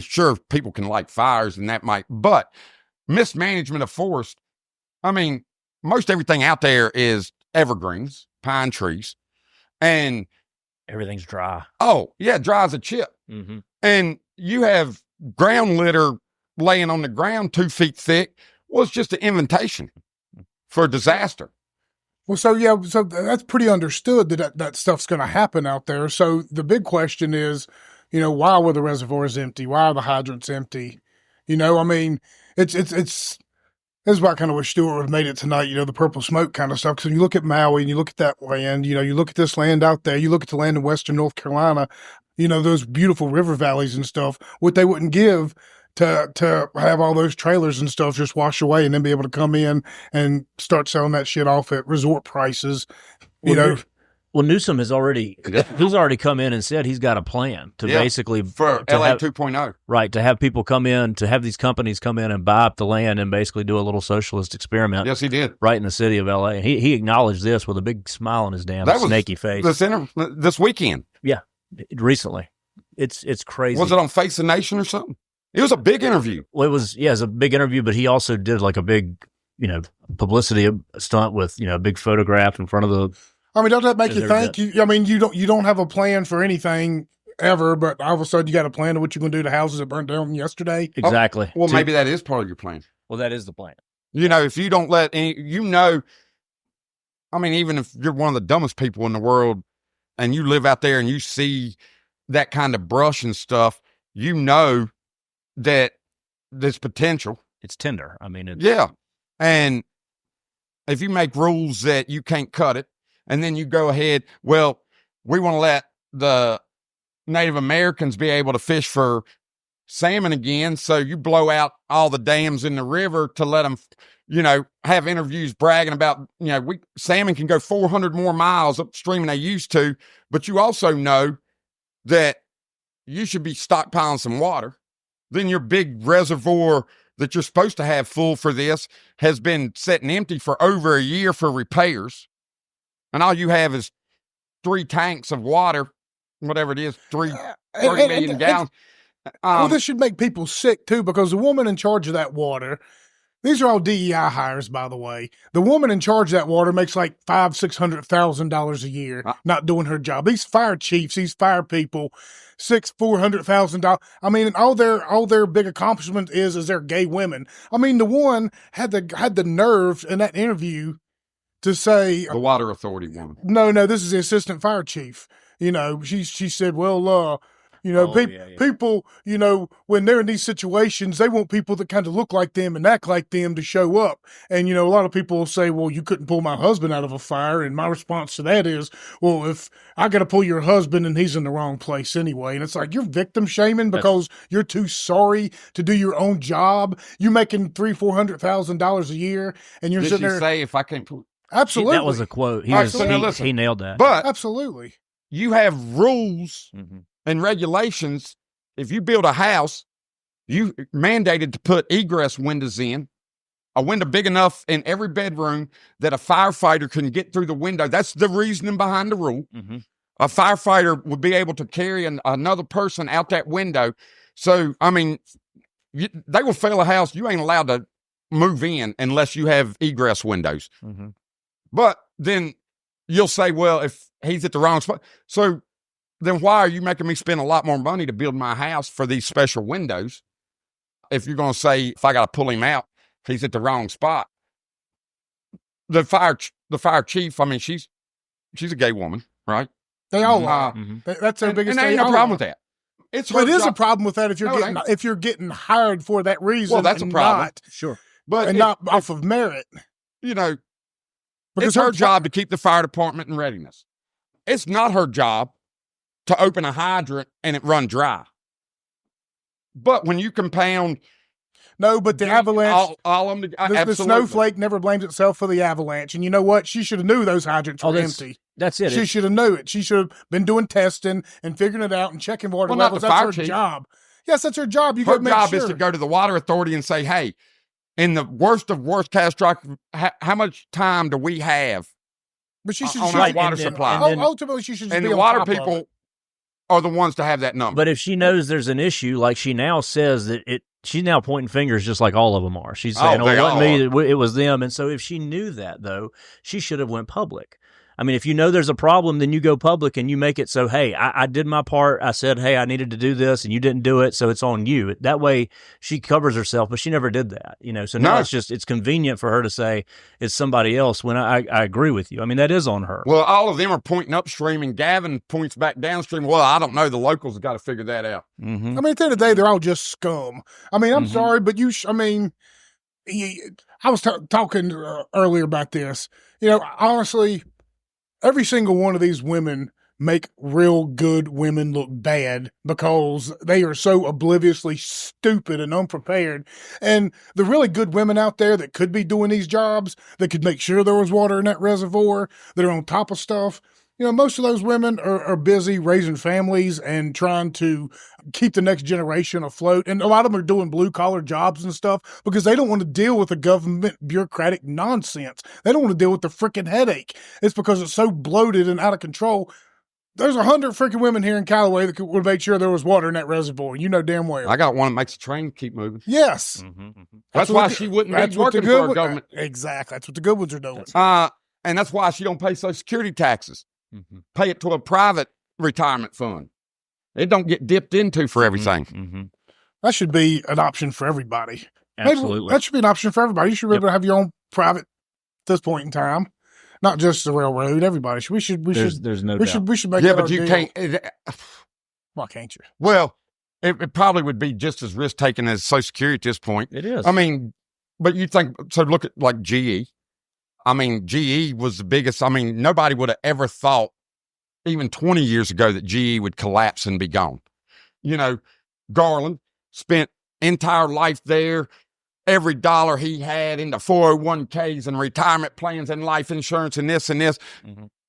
Sure people can light fires and that but mismanagement of forest, most everything out there is evergreens, pine trees, and everything's dry. Oh, yeah, dry as a chip. And you have ground litter laying on the ground 2 feet thick. Well, it's just an invitation for a disaster. Well, so that's pretty understood that stuff's going to happen out there. So the big question is, why were the reservoirs empty? Why are the hydrants empty? It's this is why I kind of wish Stuart would have made it tonight, the purple smoke kind of stuff. Because when you look at Maui and you look at that land, you look at this land out there, you look at the land in western North Carolina, those beautiful river valleys and stuff, what they wouldn't give to have all those trailers and stuff just wash away and then be able to come in and start selling that shit off at resort prices, Well, Newsom has already come in and said he's got a plan to basically for LA 2.0. Right, to have people come in, to have these companies come in and buy up the land and basically do a little socialist experiment. Yes, he did. Right in the city of LA. He acknowledged this with a big smile on his damn snaky face. This weekend. Yeah, recently. It's crazy. Was it on Face the Nation or something? It was a big interview. Well, it was a big interview, but he also did like a big, publicity stunt with, a big photograph in front of the. Doesn't that make you think? You don't have a plan for anything ever, but all of a sudden you got a plan of what you're going to do to houses that burned down yesterday. Exactly. Well, maybe that is part of your plan. Well, that is the plan. If you don't let any, even if you're one of the dumbest people in the world and you live out there and you see that kind of brush and stuff, that there's potential. It's tender. Yeah. And if you make rules that you can't cut it, and then you go ahead, well, we want to let the Native Americans be able to fish for salmon again. So you blow out all the dams in the river to let them, have interviews bragging about, salmon can go 400 more miles upstream than they used to. But you also know that you should be stockpiling some water. Then your big reservoir that you're supposed to have full for this has been sitting empty for over a year for repairs. And all you have is 3 tanks of water, whatever it is, 30 million gallons. Well, this should make people sick, too, because the woman in charge of that water, These are all DEI hires, by the way. The woman in charge of that water makes like $500,000-$600,000 a year, not doing her job. These fire chiefs, these fire people, $400,000. I mean, all their big accomplishment is they're gay women. I mean, the one had the nerve in that interview to say the water authority woman. No, this is the assistant fire chief. You know, she said, well, people, you know, when they're in these situations, they want people that kind of look like them and act like them to show up. And, you know, a lot of people will say, well, you couldn't pull my husband out of a fire. And my response to that is, well, if I got to pull your husband and he's in the wrong place anyway. And it's like, you're victim shaming because you're too sorry to do your own job. You're making $400,000 a year and you're sitting there. Say if I can't pull. Absolutely. That was a quote. He nailed that. But absolutely. You have rules and regulations. If you build a house, you mandated to put egress windows in, a window big enough in every bedroom that a firefighter can get through the window. That's the reasoning behind the rule. A firefighter would be able to carry another person out that window. So, I mean, they will fail a house. You ain't allowed to move in unless you have egress windows. But then you'll say, well, if he's at the wrong spot. So then why are you making me spend a lot more money to build my house for these special windows? If you're going to say, if I got to pull him out, he's at the wrong spot. The fire chief, I mean, she's a gay woman, right? They all are. That's their biggest. And there ain't no problem with that. It is a problem with that if you're getting hired for that reason. Well, that's a problem. Sure. But not off of merit. You know, it's her job to keep the fire department in readiness. It's not her job to open a hydrant and it run dry. But when you compound... No, but the avalanche... All of them, the snowflake never blames itself for the avalanche. And you know what? She should have knew those hydrants were empty. That's it. She should have knew it. She should have been doing testing and figuring it out and checking water levels. That's her job. Yes, that's her job. Her job is to go to the water authority and say, hey, in the worst of worst catastrophic, how much time do we have on our water supply? Ultimately, she should just and be the on water top people of it. Are the ones to have that number. But if she knows there's an issue, like she now says that she's now pointing fingers just like all of them are. She's saying, it wasn't me, it was them. And so if she knew that, though, she should have went public. I mean, if you know there's a problem, then you go public and you make it so, hey, I did my part. I said, hey, I needed to do this and you didn't do it, so it's on you. That way she covers herself, but she never did that, you know. So now it's convenient for her to say it's somebody else when I agree with you. I mean, that is on her. Well, all of them are pointing upstream and Gavin points back downstream. Well, I don't know. The locals have got to figure that out. I mean, at the end of the day, they're all just scum. I mean, I'm sorry, but I was talking earlier about this. You know, honestly, every single one of these women make real good women look bad because they are so obliviously stupid and unprepared. And the really good women out there that could be doing these jobs, that could make sure there was water in that reservoir, that are on top of stuff, you know, most of those women are busy raising families and trying to keep the next generation afloat. And a lot of them are doing blue-collar jobs and stuff because they don't want to deal with the government bureaucratic nonsense. They don't want to deal with the freaking headache. It's because it's so bloated and out of control. There's 100 freaking women here in Callaway that would make sure there was water in that reservoir. You know damn well. I got one that makes the train keep moving. Yes. That's why she wouldn't be working for our government. Exactly. That's what the good ones are doing. And that's why she don't pay Social Security taxes. Pay it to a private retirement fund. It don't get dipped into for everything. That should be an option for everybody. Absolutely. Maybe that should be an option for everybody. You should be able to have your own private at this point in time. Not just the railroad. Everybody should. There's no doubt. We should make. Yeah, that but our you deal. can't. Why can't you? Well, it probably would be just as risk taking as Social Security at this point. It is. I mean, but you think so? Look at like GE. I mean, GE was the biggest. I mean, nobody would have ever thought, even 20 years ago, that GE would collapse and be gone. You know, Garland spent entire life there. Every dollar he had into 401ks and retirement plans and life insurance and this and this.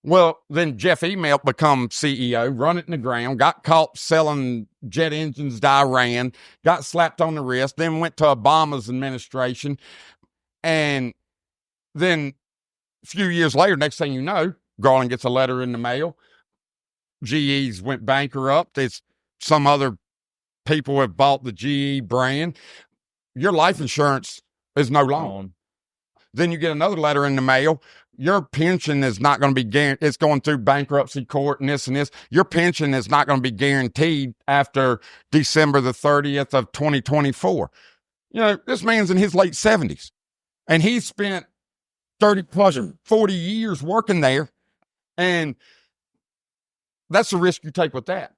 Well, then Jeff Email become CEO, run it in the ground, got caught selling jet engines to Iran, got slapped on the wrist, then went to Obama's administration. And then a few years later, next thing you know, Garland gets a letter in the mail. GE's went bankrupt. It's some other people have bought the GE brand. Your life insurance is no longer. Then you get another letter in the mail. Your pension is not going to be guaranteed. It's going through bankruptcy court and this and this. Your pension is not going to be guaranteed after December the 30th of 2024. You know, this man's in his late 70s and he spent 30 plus 40 years working there. And that's the risk you take with that.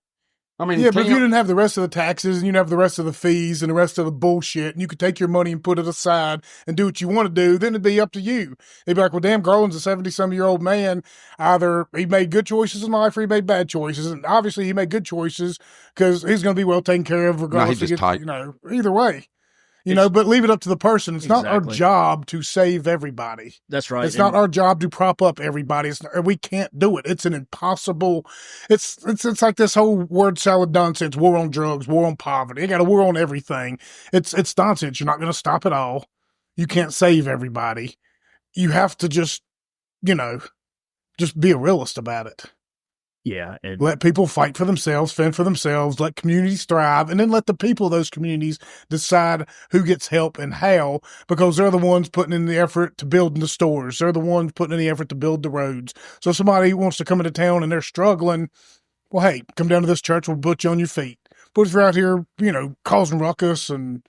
I mean, yeah, but if you didn't have the rest of the taxes and you didn't have the rest of the fees and the rest of the bullshit, and you could take your money and put it aside and do what you want to do, then it'd be up to you. They'd be like, well, damn, Garland's a 70-some-year-old man. Either he made good choices in life or he made bad choices. And obviously he made good choices because he's going to be well taken care of regardless. You know, either way. You know, but leave it up to the person. It's not our job to save everybody. That's right. It's not our job to prop up everybody. We can't do it. It's an impossible. It's like this whole word salad nonsense. War on drugs, war on poverty. They got a war on everything. It's nonsense. You're not going to stop it all. You can't save everybody. You have to just, you know, just be a realist about it. Yeah. Let people fight for themselves, fend for themselves, let communities thrive, and then let the people of those communities decide who gets help and how, because they're the ones putting in the effort to build the stores. They're the ones putting in the effort to build the roads. So somebody who wants to come into town and they're struggling, well, hey, come down to this church, we'll put you on your feet. But if you're out here, you know, causing ruckus and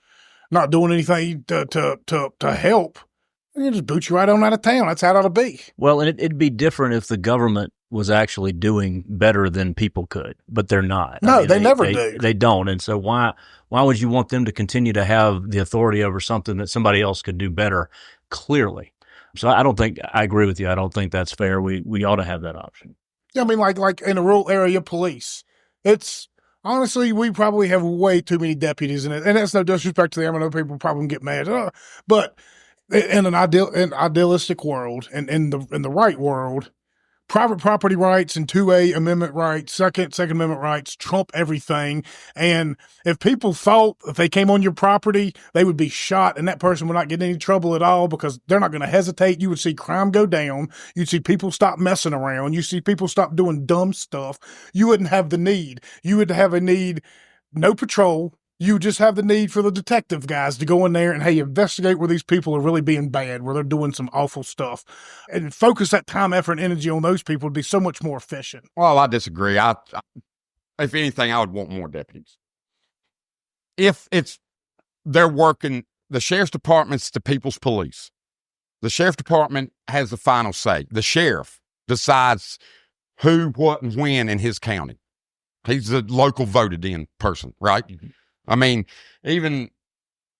not doing anything to help, you just boot you right on out of town. That's how it ought to be. Well, and it'd be different if the government was actually doing better than people could, but they're not. No, I mean, they never do. They don't. And so why would you want them to continue to have the authority over something that somebody else could do better? Clearly. So I agree with you. I don't think that's fair. We ought to have that option. Yeah, I mean, like in a rural area, police. It's honestly, we probably have way too many deputies in it, and that's no disrespect to them. I know people probably get mad, but in an idealistic world, and in the right world, private property rights and 2A amendment rights, second amendment rights trump everything. And if people thought if they came on your property, they would be shot and that person would not get in any trouble at all because they're not going to hesitate. You would see crime go down. You'd see people stop messing around. You see people stop doing dumb stuff. You wouldn't have the need. You would have a need, no patrol. You just have the need for the detective guys to go in there and, hey, investigate where these people are really being bad, where they're doing some awful stuff. And focus that time, effort, and energy on those people would be so much more efficient. Well, I disagree. If anything, I would want more deputies. If they're working, the sheriff's department's the people's police. The sheriff's department has the final say. The sheriff decides who, what, and when in his county. He's the local voted in person, right? Mm-hmm. I mean, even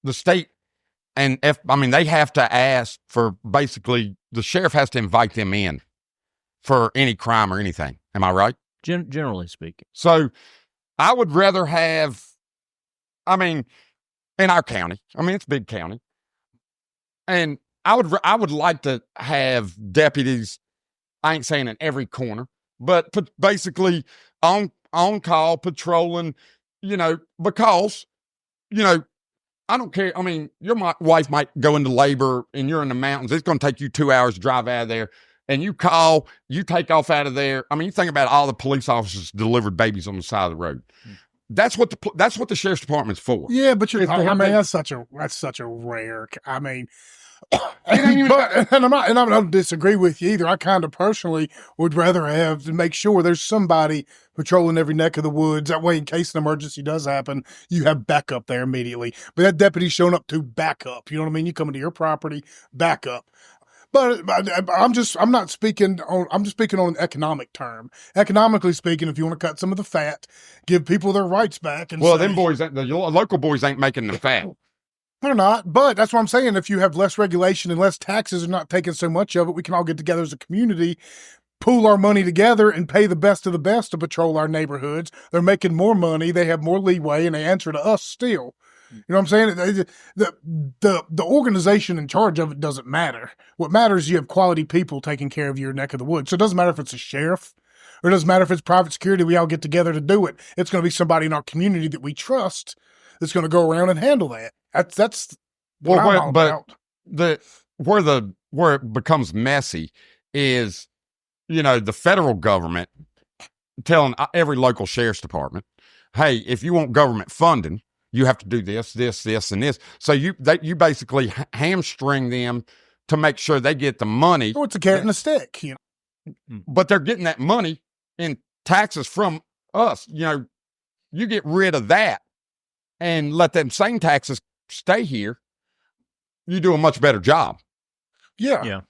the state and they have to ask for basically the sheriff has to invite them in for any crime or anything. Am I right? Generally speaking. So I would rather have, in our county, it's a big county. And I would like to have deputies, I ain't saying in every corner, but basically on call, patrolling, because, I don't care. Your wife might go into labor and you're in the mountains. It's going to take you 2 hours to drive out of there. And you take off out of there. You think about all the police officers delivered babies on the side of the road. That's what the sheriff's department's for. Yeah, but that's such a rare. I don't disagree with you either. I kind of personally would rather have to make sure there's somebody patrolling every neck of the woods. That way, in case an emergency does happen, you have backup there immediately. But that deputy's showing up to backup. You know what I mean? You come into your property, backup. But I'm just speaking on an economic term. Economically speaking, if you want to cut some of the fat, give people their rights back. And them boys, the local boys ain't making the fat. They're not, but that's what I'm saying. If you have less regulation and less taxes and not taking so much of it, we can all get together as a community, pool our money together, and pay the best of the best to patrol our neighborhoods. They're making more money, they have more leeway, and they answer to us still. You know what I'm saying? The organization in charge of it doesn't matter. What matters is you have quality people taking care of your neck of the woods. So it doesn't matter if it's a sheriff, or it doesn't matter if it's private security. We all get together to do it. It's going to be somebody in our community that we trust that's going to go around and handle that. That's what I'm all about. Where it becomes messy is, the federal government telling every local sheriff's department, hey, if you want government funding, you have to do this, this, this, and this. So you basically hamstring them to make sure they get the money. Well, it's a carrot and a stick, you know. But they're getting that money in taxes from us. You know, you get rid of that and let them same taxes stay here. You do a much better job. Yeah. Yeah.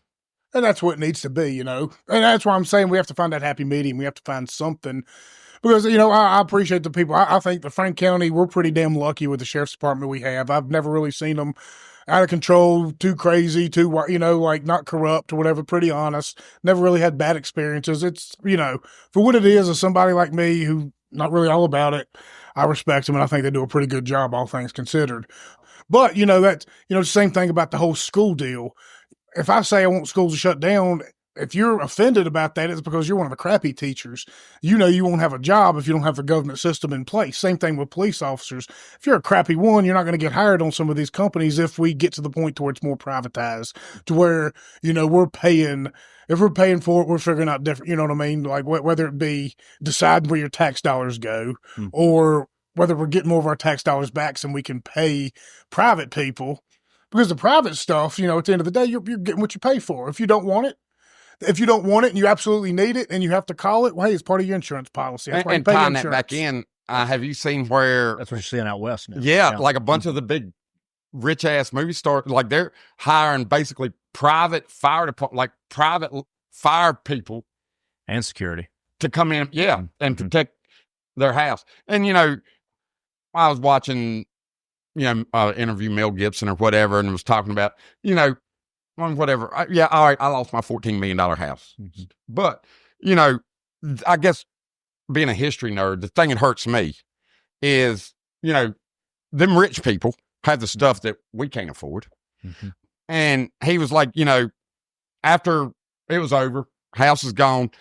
And that's what it needs to be, you know. And that's why I'm saying we have to find that happy medium. We have to find something. Because, you know, I appreciate the people. I think the Frank County, we're pretty damn lucky with the sheriff's department we have. I've never really seen them out of control, too crazy, too, you know, like not corrupt or whatever, pretty honest. Never really had bad experiences. It's, you know, for what it is, as somebody like me who not really all about it, I respect them and I think they do a pretty good job, all things considered. But, you know, that's, you know, the same thing about the whole school deal. If I say I want schools to shut down, if you're offended about that, it's because you're one of the crappy teachers. You know you won't have a job if you don't have the government system in place. Same thing with police officers. If you're a crappy one, you're not going to get hired on some of these companies if we get to the point to where it's more privatized, to where, you know, we're paying. If we're paying for it, we're figuring out different, you know what I mean? Like whether it be deciding where your tax dollars go or whether we're getting more of our tax dollars back so we can pay private people. Because the private stuff, you know, at the end of the day, you're getting what you pay for. If you don't want it and you absolutely need it and you have to call it, well, hey, it's part of your insurance policy. That's why And tying that back in, have you seen where... That's what you're seeing out west now. Yeah, like a bunch of the big rich-ass movie stars, like they're hiring basically private fire department, like private fire people. And security. To come in, and protect their house. And, you know, I was watching... interview Mel Gibson or whatever, and was talking about, you know, whatever. All right, I lost my $14 million house. Mm-hmm. But, you know, I guess being a history nerd, the thing that hurts me is, you know, them rich people have the stuff that we can't afford. Mm-hmm. And he was like, you know, after it was over, house is gone,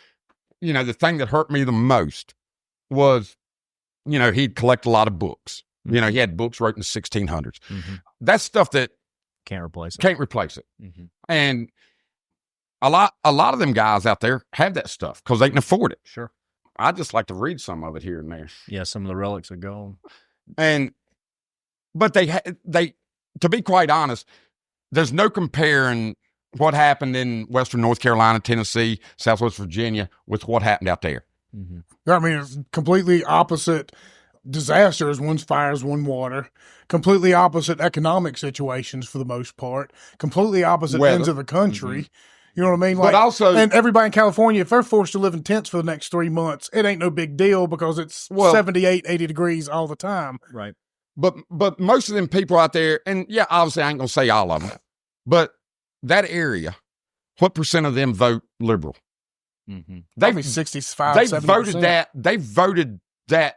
you know, the thing that hurt me the most was, you know, he'd collect a lot of books. You know, he had books wrote in the 1600s. Mm-hmm. That's stuff that can't replace it. Mm-hmm. And a lot of them guys out there have that stuff because they can afford it. Sure. I just like to read some of it here and there. Yeah, some of the relics are gone. But they, to be quite honest, there's no comparing what happened in Western North Carolina, Tennessee, Southwest Virginia with what happened out there. Mm-hmm. I mean, it's completely opposite disasters, one's fires, one water, completely opposite economic situations for the most part, completely opposite ends of the country. Mm-hmm. You know what I mean? Like, but also, and everybody in California, if they're forced to live in tents for the next 3 months, it ain't no big deal because it's 78, 80 degrees all the time. Right. But most of them people out there, and yeah, obviously I ain't going to say all of them, but that area, what percent of them vote liberal? Mm-hmm. Probably 65, they 70%. They voted that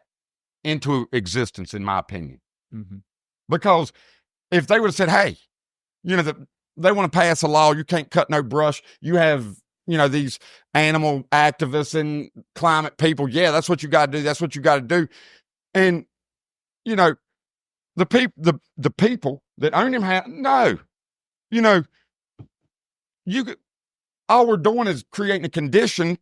into existence, in my opinion. Mm-hmm. Because if they would have said, hey, you know, they want to pass a law, you can't cut no brush, you have, you know, these animal activists and climate people, yeah, that's what you got to do, that's what you got to do. And, you know, the people that own them no. You know, all we're doing is creating a condition.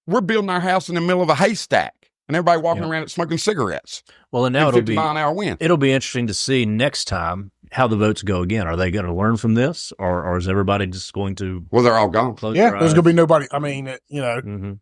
We're building our house in the middle of a haystack. And everybody walking around smoking cigarettes. Well, and now it'll be 50-mile-an-hour wind. It'll be interesting to see next time how the votes go again. Are they going to learn from this, or is everybody just going to? Well, they're all gone. Yeah, there's going to be nobody. I mean, you know. Mm-hmm.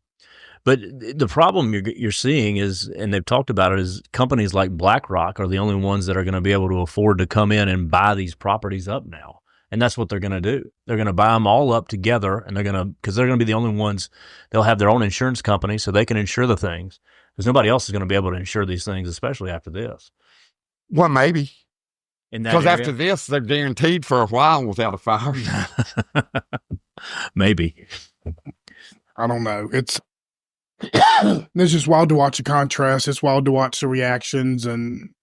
But the problem you're seeing is, and they've talked about it, is companies like BlackRock are the only ones that are going to be able to afford to come in and buy these properties up now. And that's what they're going to do. They're going to buy them all up together, and because they're going to be the only ones. They'll have their own insurance company, so they can insure the things. Because nobody else is going to be able to insure these things, especially after this. Well, maybe. Because after this, they're guaranteed for a while without a fire. Maybe. I don't know. It's just wild to watch the contrast. It's wild to watch the reactions, and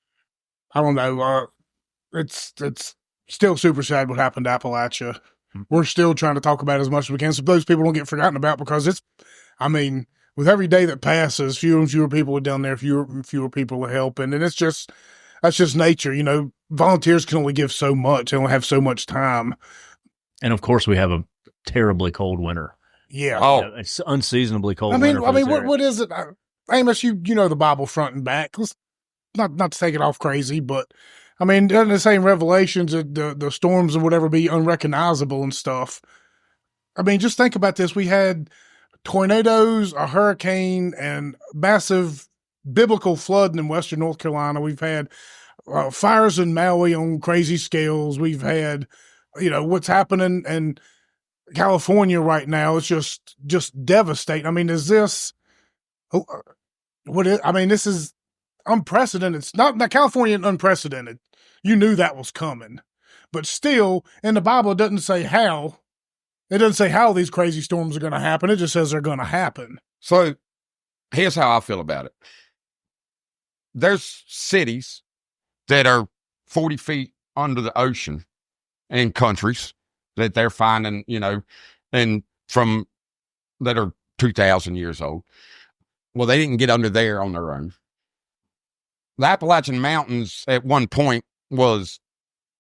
I don't know. It's still super sad what happened to Appalachia. Mm-hmm. We're still trying to talk about it as much as we can, so those people don't get forgotten about, because with every day that passes, fewer and fewer people are down there, fewer and fewer people are helping. And that's just nature. You know, volunteers can only give so much. They only have so much time. And of course we have a terribly cold winter. Yeah. Oh, it's unseasonably cold. What is it? Amos, you know the Bible front and back. not to take it off crazy, but I mean, doesn't it say in Revelations that the storms and whatever be unrecognizable and stuff? I mean, just think about this. We had tornadoes, a hurricane, and massive biblical flooding in Western North Carolina. We've had fires in Maui on crazy scales. We've had, what's happening in California right now. It's just devastating. I mean, is this this is unprecedented. It's not California unprecedented. You knew that was coming, but still in the Bible, it doesn't say how. It doesn't say how these crazy storms are going to happen. It just says they're going to happen. So here's how I feel about it. There's cities that are 40 feet under the ocean and countries that they're finding, and from that are 2,000 years old. Well, they didn't get under there on their own. The Appalachian Mountains at one point was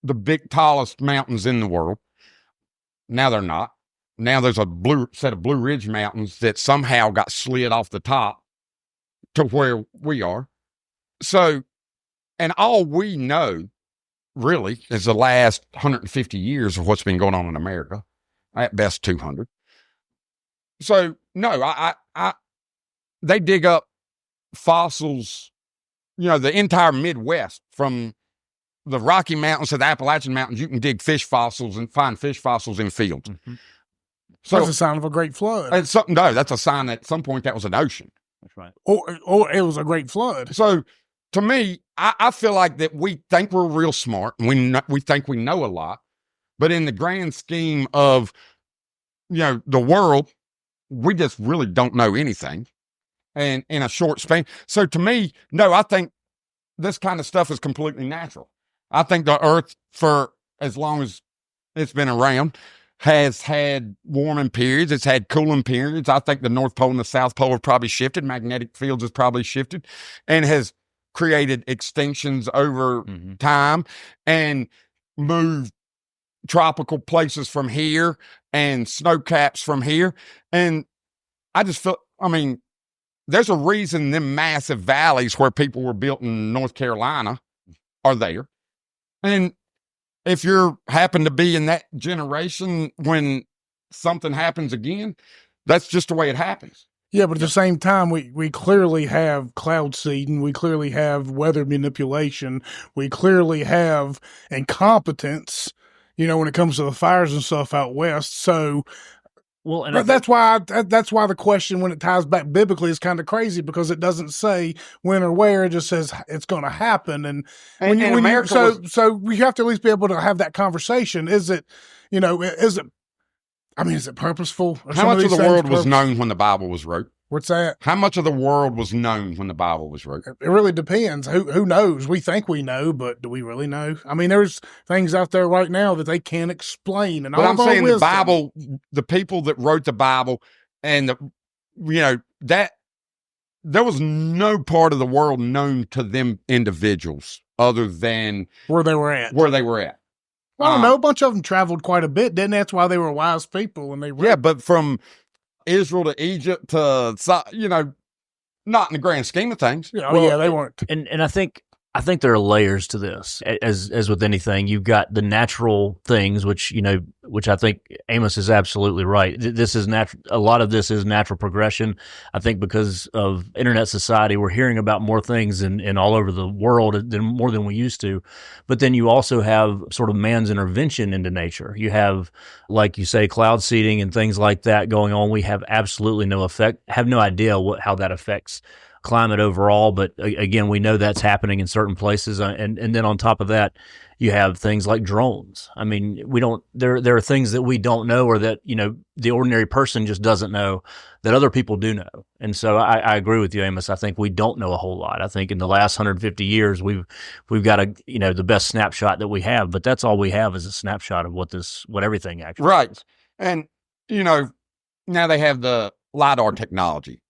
the tallest mountains in the world. Now they're not. Now there's a set of Blue Ridge Mountains that somehow got slid off the top to where we are. So, and all we know really is the last 150 years of what's been going on in America, at best 200. So no, they dig up fossils, the entire Midwest from the Rocky Mountains to the Appalachian Mountains. You can dig fish fossils and find fish fossils in fields. Mm-hmm. So that's a sign of a great flood. That's a sign that at some point that was an ocean. That's right. Or it was a great flood. So to me, I feel like that we think we're real smart and we think we know a lot, but in the grand scheme of, the world, we just really don't know anything. And in a short span. So to me, no, I think this kind of stuff is completely natural. I think the earth, for as long as it's been around, has had warming periods. It's had cooling periods. I think the North Pole and the South Pole have probably shifted. Magnetic fields has probably shifted and has created extinctions over time and moved tropical places from here and snow caps from here. And I just feel, there's a reason them massive valleys where people were built in North Carolina are there. And if you happen to be in that generation when something happens again, that's just the way it happens. Yeah, but at the same time, we clearly have cloud seeding. We clearly have weather manipulation. We clearly have incompetence, when it comes to the fires and stuff out west. So, well, and that's why the question, when it ties back biblically, is kind of crazy, because it doesn't say when or where. It just says it's going to happen. So we have to at least be able to have that conversation. Is it purposeful? How much of the world was known when the Bible was wrote? What's that? How much of the world was known when the Bible was wrote? It really depends. Who knows? We think we know, but do we really know? there's things out there right now that they can't explain. And but I'm saying the Bible, the people that wrote the Bible, and that there was no part of the world known to them individuals other than where they were at. Well, I don't know. A bunch of them traveled quite a bit, didn't they? That's why they were wise people. And but from Israel to Egypt to, not in the grand scheme of things. Yeah, they weren't. And I think there are layers to this. As with anything, you've got the natural things, which I think Amos is absolutely right. This is natural. A lot of this is natural progression. I think because of internet society, we're hearing about more things in all over the world more than we used to. But then you also have sort of man's intervention into nature. You have, like you say, cloud seeding and things like that going on. We have absolutely no idea how that affects climate overall, but again, we know that's happening in certain places, and then on top of that, you have things like drones. There are things that we don't know, or that the ordinary person just doesn't know, that other people do know. And so I agree with you, Amos. I think we don't know a whole lot. I think in the last 150 years, we've got the best snapshot that we have, but that's all we have is a snapshot of what everything actually right is. And now they have the LiDAR technology,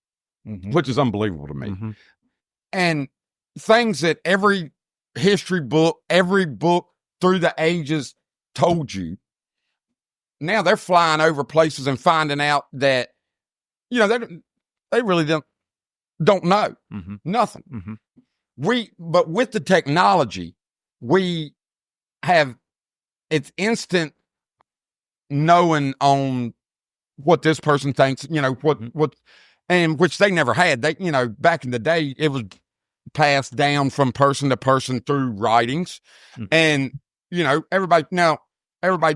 which is unbelievable to me. And things that every history book, every book through the ages told you, now they're flying over places and finding out that, they really don't know nothing. but with the technology, we have, it's instant knowing on what this person thinks, what, and which they never had. They, back in the day, it was passed down from person to person through writings. And, everybody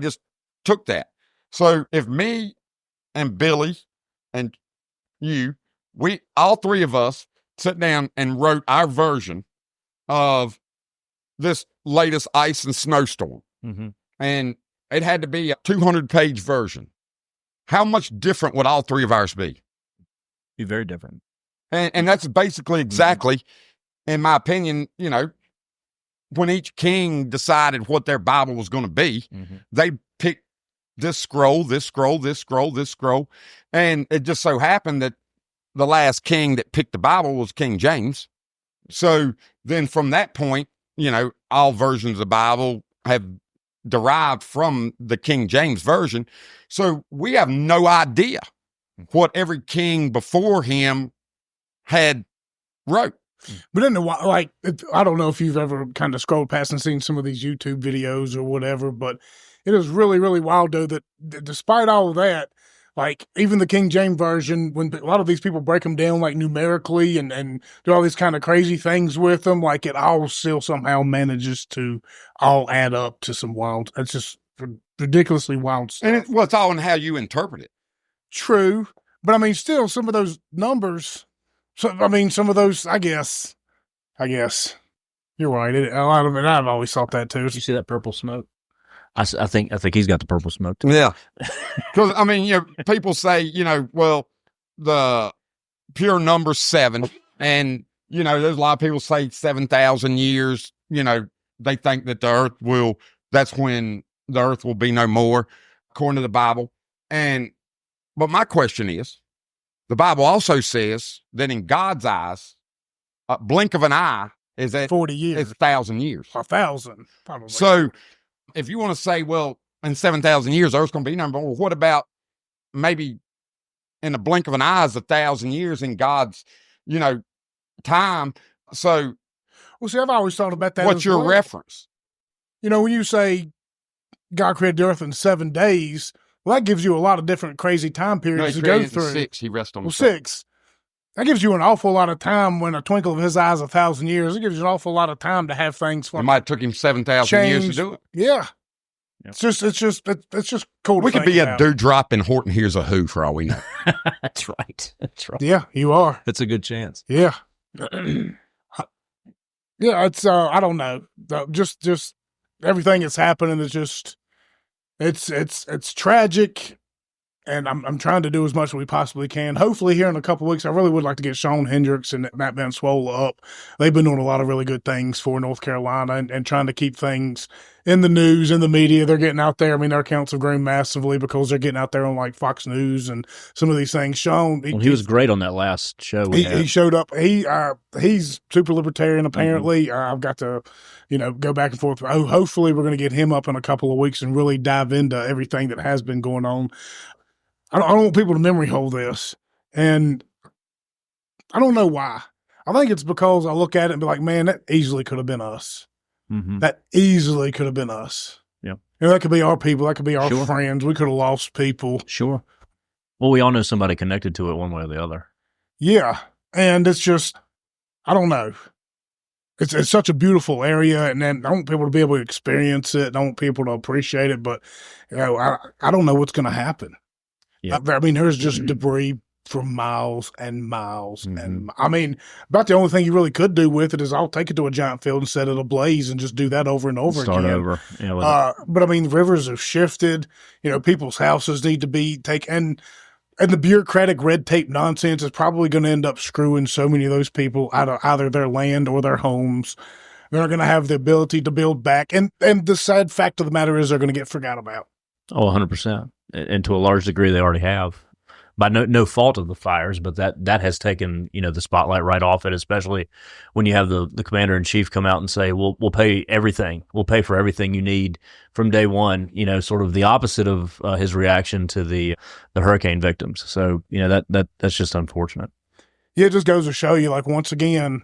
just took that. So if me and Billy and you, all three of us sat down and wrote our version of this latest ice and snowstorm, and it had to be a 200-page version, how much different would all three of ours be? Be very different. And that's basically exactly, in my opinion, when each king decided what their Bible was going to be, they picked this scroll, this scroll, this scroll, this scroll. And it just so happened that the last king that picked the Bible was King James. So then from that point, all versions of the Bible have derived from the King James version. So we have no idea what every king before him had wrote. But then, I don't know if you've ever kind of scrolled past and seen some of these YouTube videos or whatever, but it is really, really wild, though, that despite all of that, like even the King James version, when a lot of these people break them down like numerically and do all these kind of crazy things with them, like it all still somehow manages to all add up to some wild. It's just ridiculously wild stuff. And it's all in how you interpret it. True, but I mean, still some of those numbers. So I mean, some of those, I guess you're right. A lot of it, I've always thought that too. You see that purple smoke? I think he's got the purple smoke too. Yeah. Because, I mean, people say, well, the pure number 7. And, there's a lot of people say 7,000 years, they think that that's when the earth will be no more, according to the Bible. But my question is, the Bible also says that in God's eyes, a blink of an eye is at 40 years. It's 1,000 years. 1,000, probably. So, if you want to say, well, in 7,000 years, Earth's going to be number one, well, what about maybe in the blink of an eye is 1,000 years in God's, time? So, well, see, I've always thought about that. What's your reference? When you say God created the earth in 7 days, well, that gives you a lot of different crazy time periods to go through. 6. He rests on 6. That gives you an awful lot of time. When a twinkle of his eye is 1,000 years, it gives you an awful lot of time to have things. It might have took him 7,000 years to do it. Yeah. Yep. It's just cool. We could be a dewdrop and Horton Hears a Who for all we know. That's right. Yeah, you are. That's a good chance. Yeah. Yeah, it's I don't know. Just everything that's happening is just it's tragic. And I'm trying to do as much as we possibly can. Hopefully here in a couple of weeks, I really would like to get Sean Hendricks and Matt Van Swola up. They've been doing a lot of really good things for North Carolina and trying to keep things in the news, in the media. They're getting out there. I mean, their accounts have grown massively because they're getting out there on like Fox News and some of these things. Sean, he was great on that last show. He showed up. He's super libertarian, apparently. I've got to, go back and forth. Hopefully we're going to get him up in a couple of weeks and really dive into everything that has been going on. I don't want people to memory hold this, and I don't know why. I think it's because I look at it and be like, man, that easily could have been us. Mm-hmm. That easily could have been us. Yeah. That could be our people. That could be our friends. We could have lost people. Sure. Well, we all know somebody connected to it one way or the other. Yeah. And it's just, I don't know. It's such a beautiful area, and then I want people to be able to experience it. I want people to appreciate it, but I don't know what's going to happen. Yeah. I mean, there's just debris for miles and miles. And I mean, about the only thing you really could do with it is I'll take it to a giant field and set it ablaze and just do that over and over again. Start over. Yeah, but I mean, rivers have shifted. People's houses need to be taken. And the bureaucratic red tape nonsense is probably going to end up screwing so many of those people out of either their land or their homes. They're not going to have the ability to build back. And the sad fact of the matter is they're going to get forgot about. Oh, 100%. And to a large degree, they already have, by no fault of the fires. But that has taken the spotlight right off it, especially when you have the commander in chief come out and say, "We'll pay everything. We'll pay for everything you need from day one." Sort of the opposite of his reaction to the hurricane victims. So that's just unfortunate. Yeah, it just goes to show you, like, once again,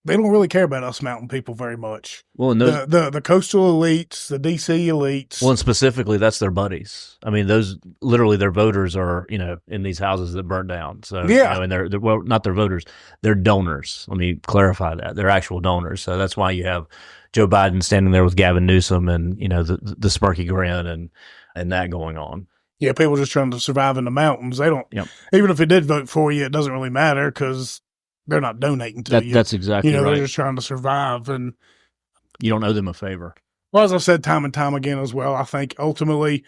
they don't really care about us mountain people very much. Well, and those, the coastal elites, the DC elites. well, and specifically, that's their buddies. I mean, those literally their voters are, in these houses that burnt down. So, Yeah. and they're well, not their voters, they're donors. Let me clarify that. They're actual donors. So that's why you have Joe Biden standing there with Gavin Newsom and, the smirky grin and that going on. Yeah, people just trying to survive in the mountains. They don't, Yep. even if they did vote for you, it doesn't really matter because they're not donating to you. That's exactly right. They're just trying to survive. And You don't owe them a favor. well, as I said time and time again as well, I think ultimately,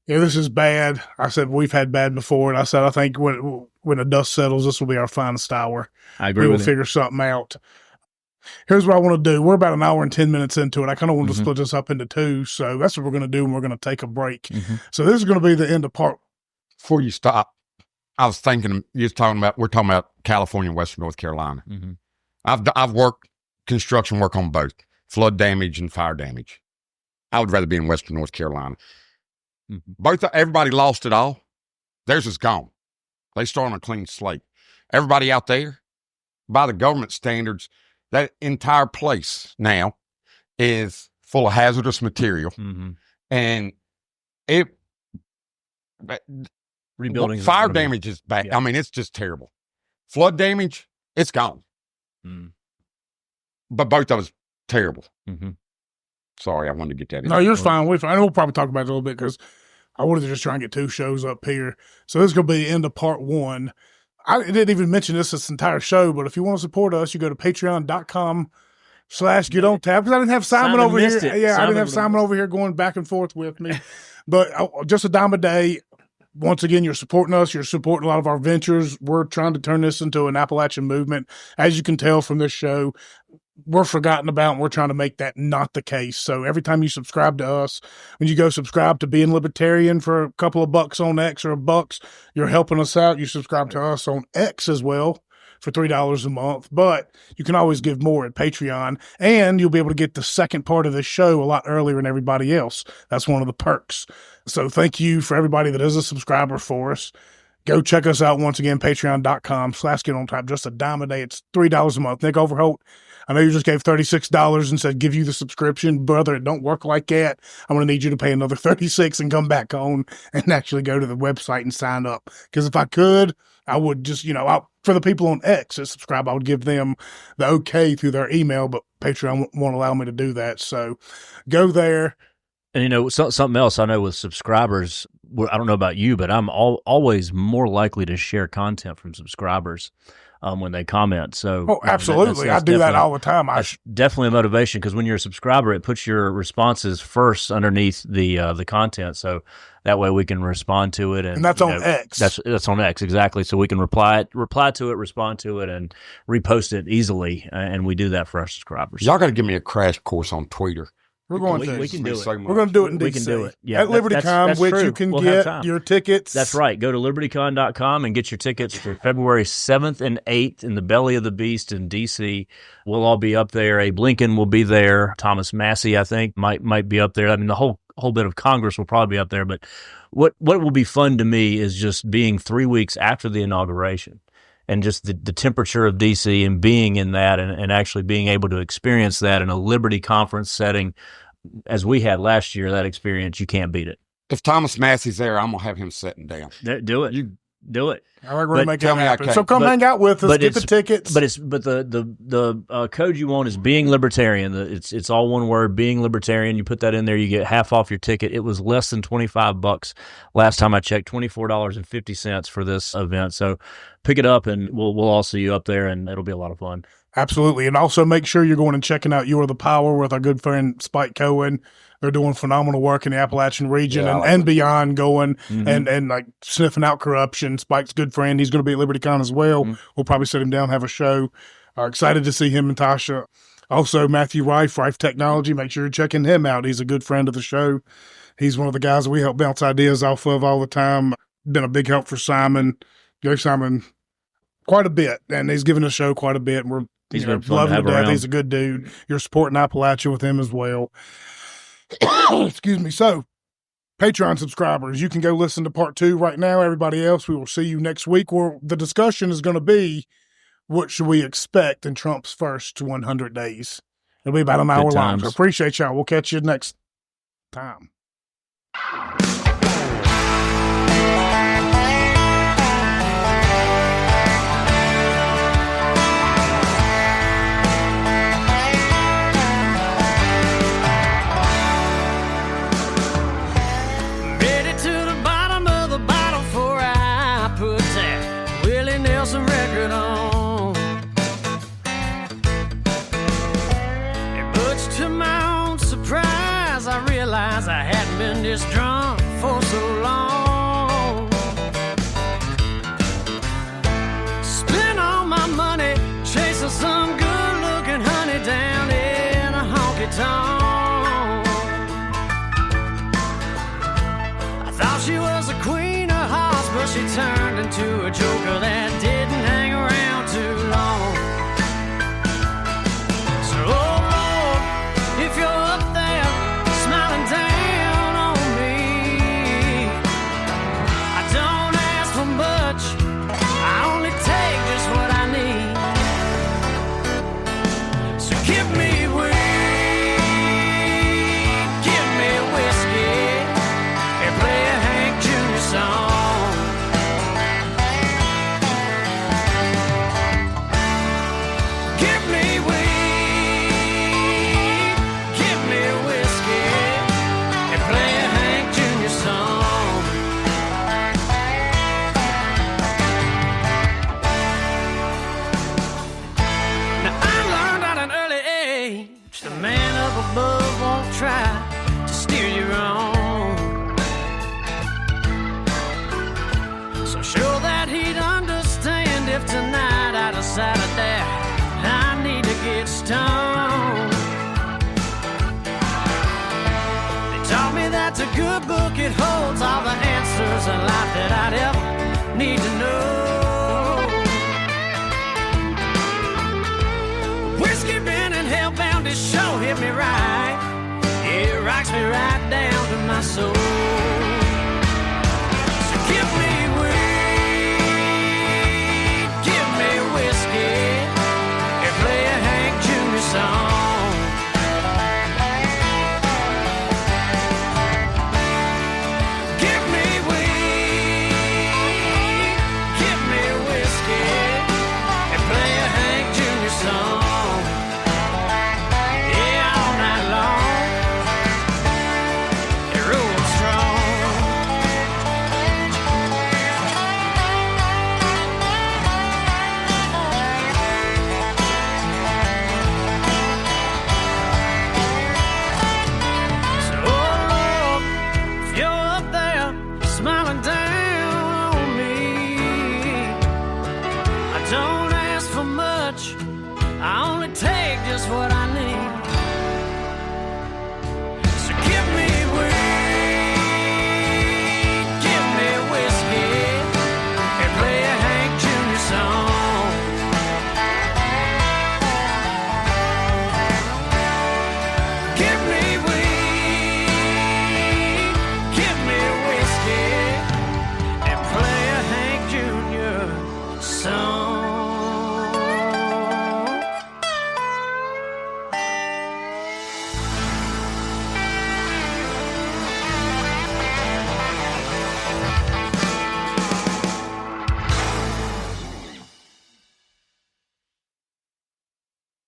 this is bad. I said we've had bad before, and I said I think when the dust settles, this will be our finest hour. I agree We will with you. figure something out. Here's what I want to do. We're about an hour and 10 minutes into it. I kind of want to split this up into two, so that's what we're going to do, and we're going to take a break. Mm-hmm. So this is going to be the end of part. Before you stop, I was thinking we're talking about California and Western North Carolina. Mm-hmm. I've worked construction work on both flood damage and fire damage. I would rather be in Western North Carolina. Mm-hmm. Everybody lost it all. Theirs is gone. They start on a clean slate. Everybody out there, by the government standards, that entire place now is full of hazardous material, and Rebuilding fire damage is bad. Yeah. I mean, it's just terrible. Flood damage, it's gone. But both of us terrible. Sorry, I wanted to get that in. No, you're fine. We're fine. We'll probably talk about it a little bit because I wanted to just try and get two shows up here. So this is going to be the end of part one. I didn't even mention this entire show, but if you want to support us, you go to patreon.com/GetOnTap, because I didn't have Simon over here. Yeah, I didn't have Simon over here going back and forth with me. But just a dime a day. Once again, you're supporting us. You're supporting a lot of our ventures. We're trying to turn this into an Appalachian movement. As you can tell from this show, we're forgotten about, and we're trying to make that not the case. So every time you subscribe to us, when you go subscribe to Being Libertarian for a couple of bucks on X or $1, you're helping us out. You subscribe to us on X as well for $3 a month, but you can always give more at Patreon, and you'll be able to get the second part of this show a lot earlier than everybody else. That's one of the perks. So thank you for everybody that is a subscriber for us. Go check us out once again, patreon.com/GetOnTap. Just a dime a day. It's $3 a month. Nick Overholt, I know you just gave $36 and said give you the subscription. Brother, it don't work like that. I'm going to need you to pay another $36 and come back on and actually go to the website and sign up. Because if I could, I would just, for the people on X that subscribe, I would give them the okay through their email, but Patreon won't allow me to do that. So go there. And, something else I know with subscribers, I don't know about you, but I'm always more likely to share content from subscribers when they comment. So, absolutely. I do that all the time. That's definitely a motivation, because when you're a subscriber, it puts your responses first underneath the content. So that way we can respond to it. And that's on X. That's on X, exactly. So we can reply to it, respond to it, and repost it easily. And we do that for our subscribers. Y'all got to give me a crash course on Twitter. We can do it. So we're going to do it in DC. We can do it. Yeah, at LibertyCon, which true. You can get your tickets. That's right. Go to libertycon.com and get your tickets for February 7th and 8th in the belly of the beast in DC. We'll all be up there. Abe Lincoln will be there. Thomas Massey, I think, might be up there. I mean, the whole bit of Congress will probably be up there. But what will be fun to me is just being 3 weeks after the inauguration, and just the temperature of DC and being in that and actually being able to experience that in a Liberty conference setting as we had last year. That experience, you can't beat it. If Thomas Massey's there, I'm going to have him sitting down. Do it. You do it. I think we're going to make it happen. Okay. So come hang out with us, get the tickets. But the code you want is Being Libertarian. It's all one word, Being Libertarian. You put that in there, you get half off your ticket. It was less than $25 last time I checked, $24.50 for this event. So pick it up, and we'll all see you up there, and it'll be a lot of fun. Absolutely. And also make sure you're going and checking out You Are the Power with our good friend Spike Cohen. They're doing phenomenal work in the Appalachian region and beyond, going and like sniffing out corruption. Spike's a good friend. He's going to be at LibertyCon as well. We'll probably sit him down, have a show. Excited to see him and Tasha. Also, Matthew Rife Technology. Make sure you're checking him out. He's a good friend of the show. He's one of the guys that we help bounce ideas off of all the time. Been a big help for Simon. Gave Simon quite a bit, and he's given the show quite a bit. And He's been fun to have around. He's a good dude. You're supporting Appalachia with him as well. Excuse me. So, Patreon subscribers, you can go listen to part 2 right now. Everybody else, we will see you next week, where the discussion is going to be what should we expect in Trump's first 100 days. It'll be about an hour long. So appreciate y'all. We'll catch you next time. Record on. And much to my own surprise, I realized I hadn't been this drunk for so long. Spent all my money chasing some good-looking honey down in a honky-tonk. I thought she was a queen of hearts, but she turned into a joker that didn't hang around too long. So, oh Lord, if you're up there smiling down on me, I don't ask for much, I only take just what I need. So give me weed, give me whiskey, and play a Hank Jr. song. Above won't try to steer you wrong. So sure that he'd understand if tonight I decided that I need to get stoned. They taught me that's a good book, it holds all the answers in life that I'd ever need to know. Whiskey been in hellbound, this show hit me right. It rocks me right down to my soul. So give me weed, give me whiskey, and play a Hank Jr. song. Give me weed, give me whiskey, and play a Hank Jr. song. What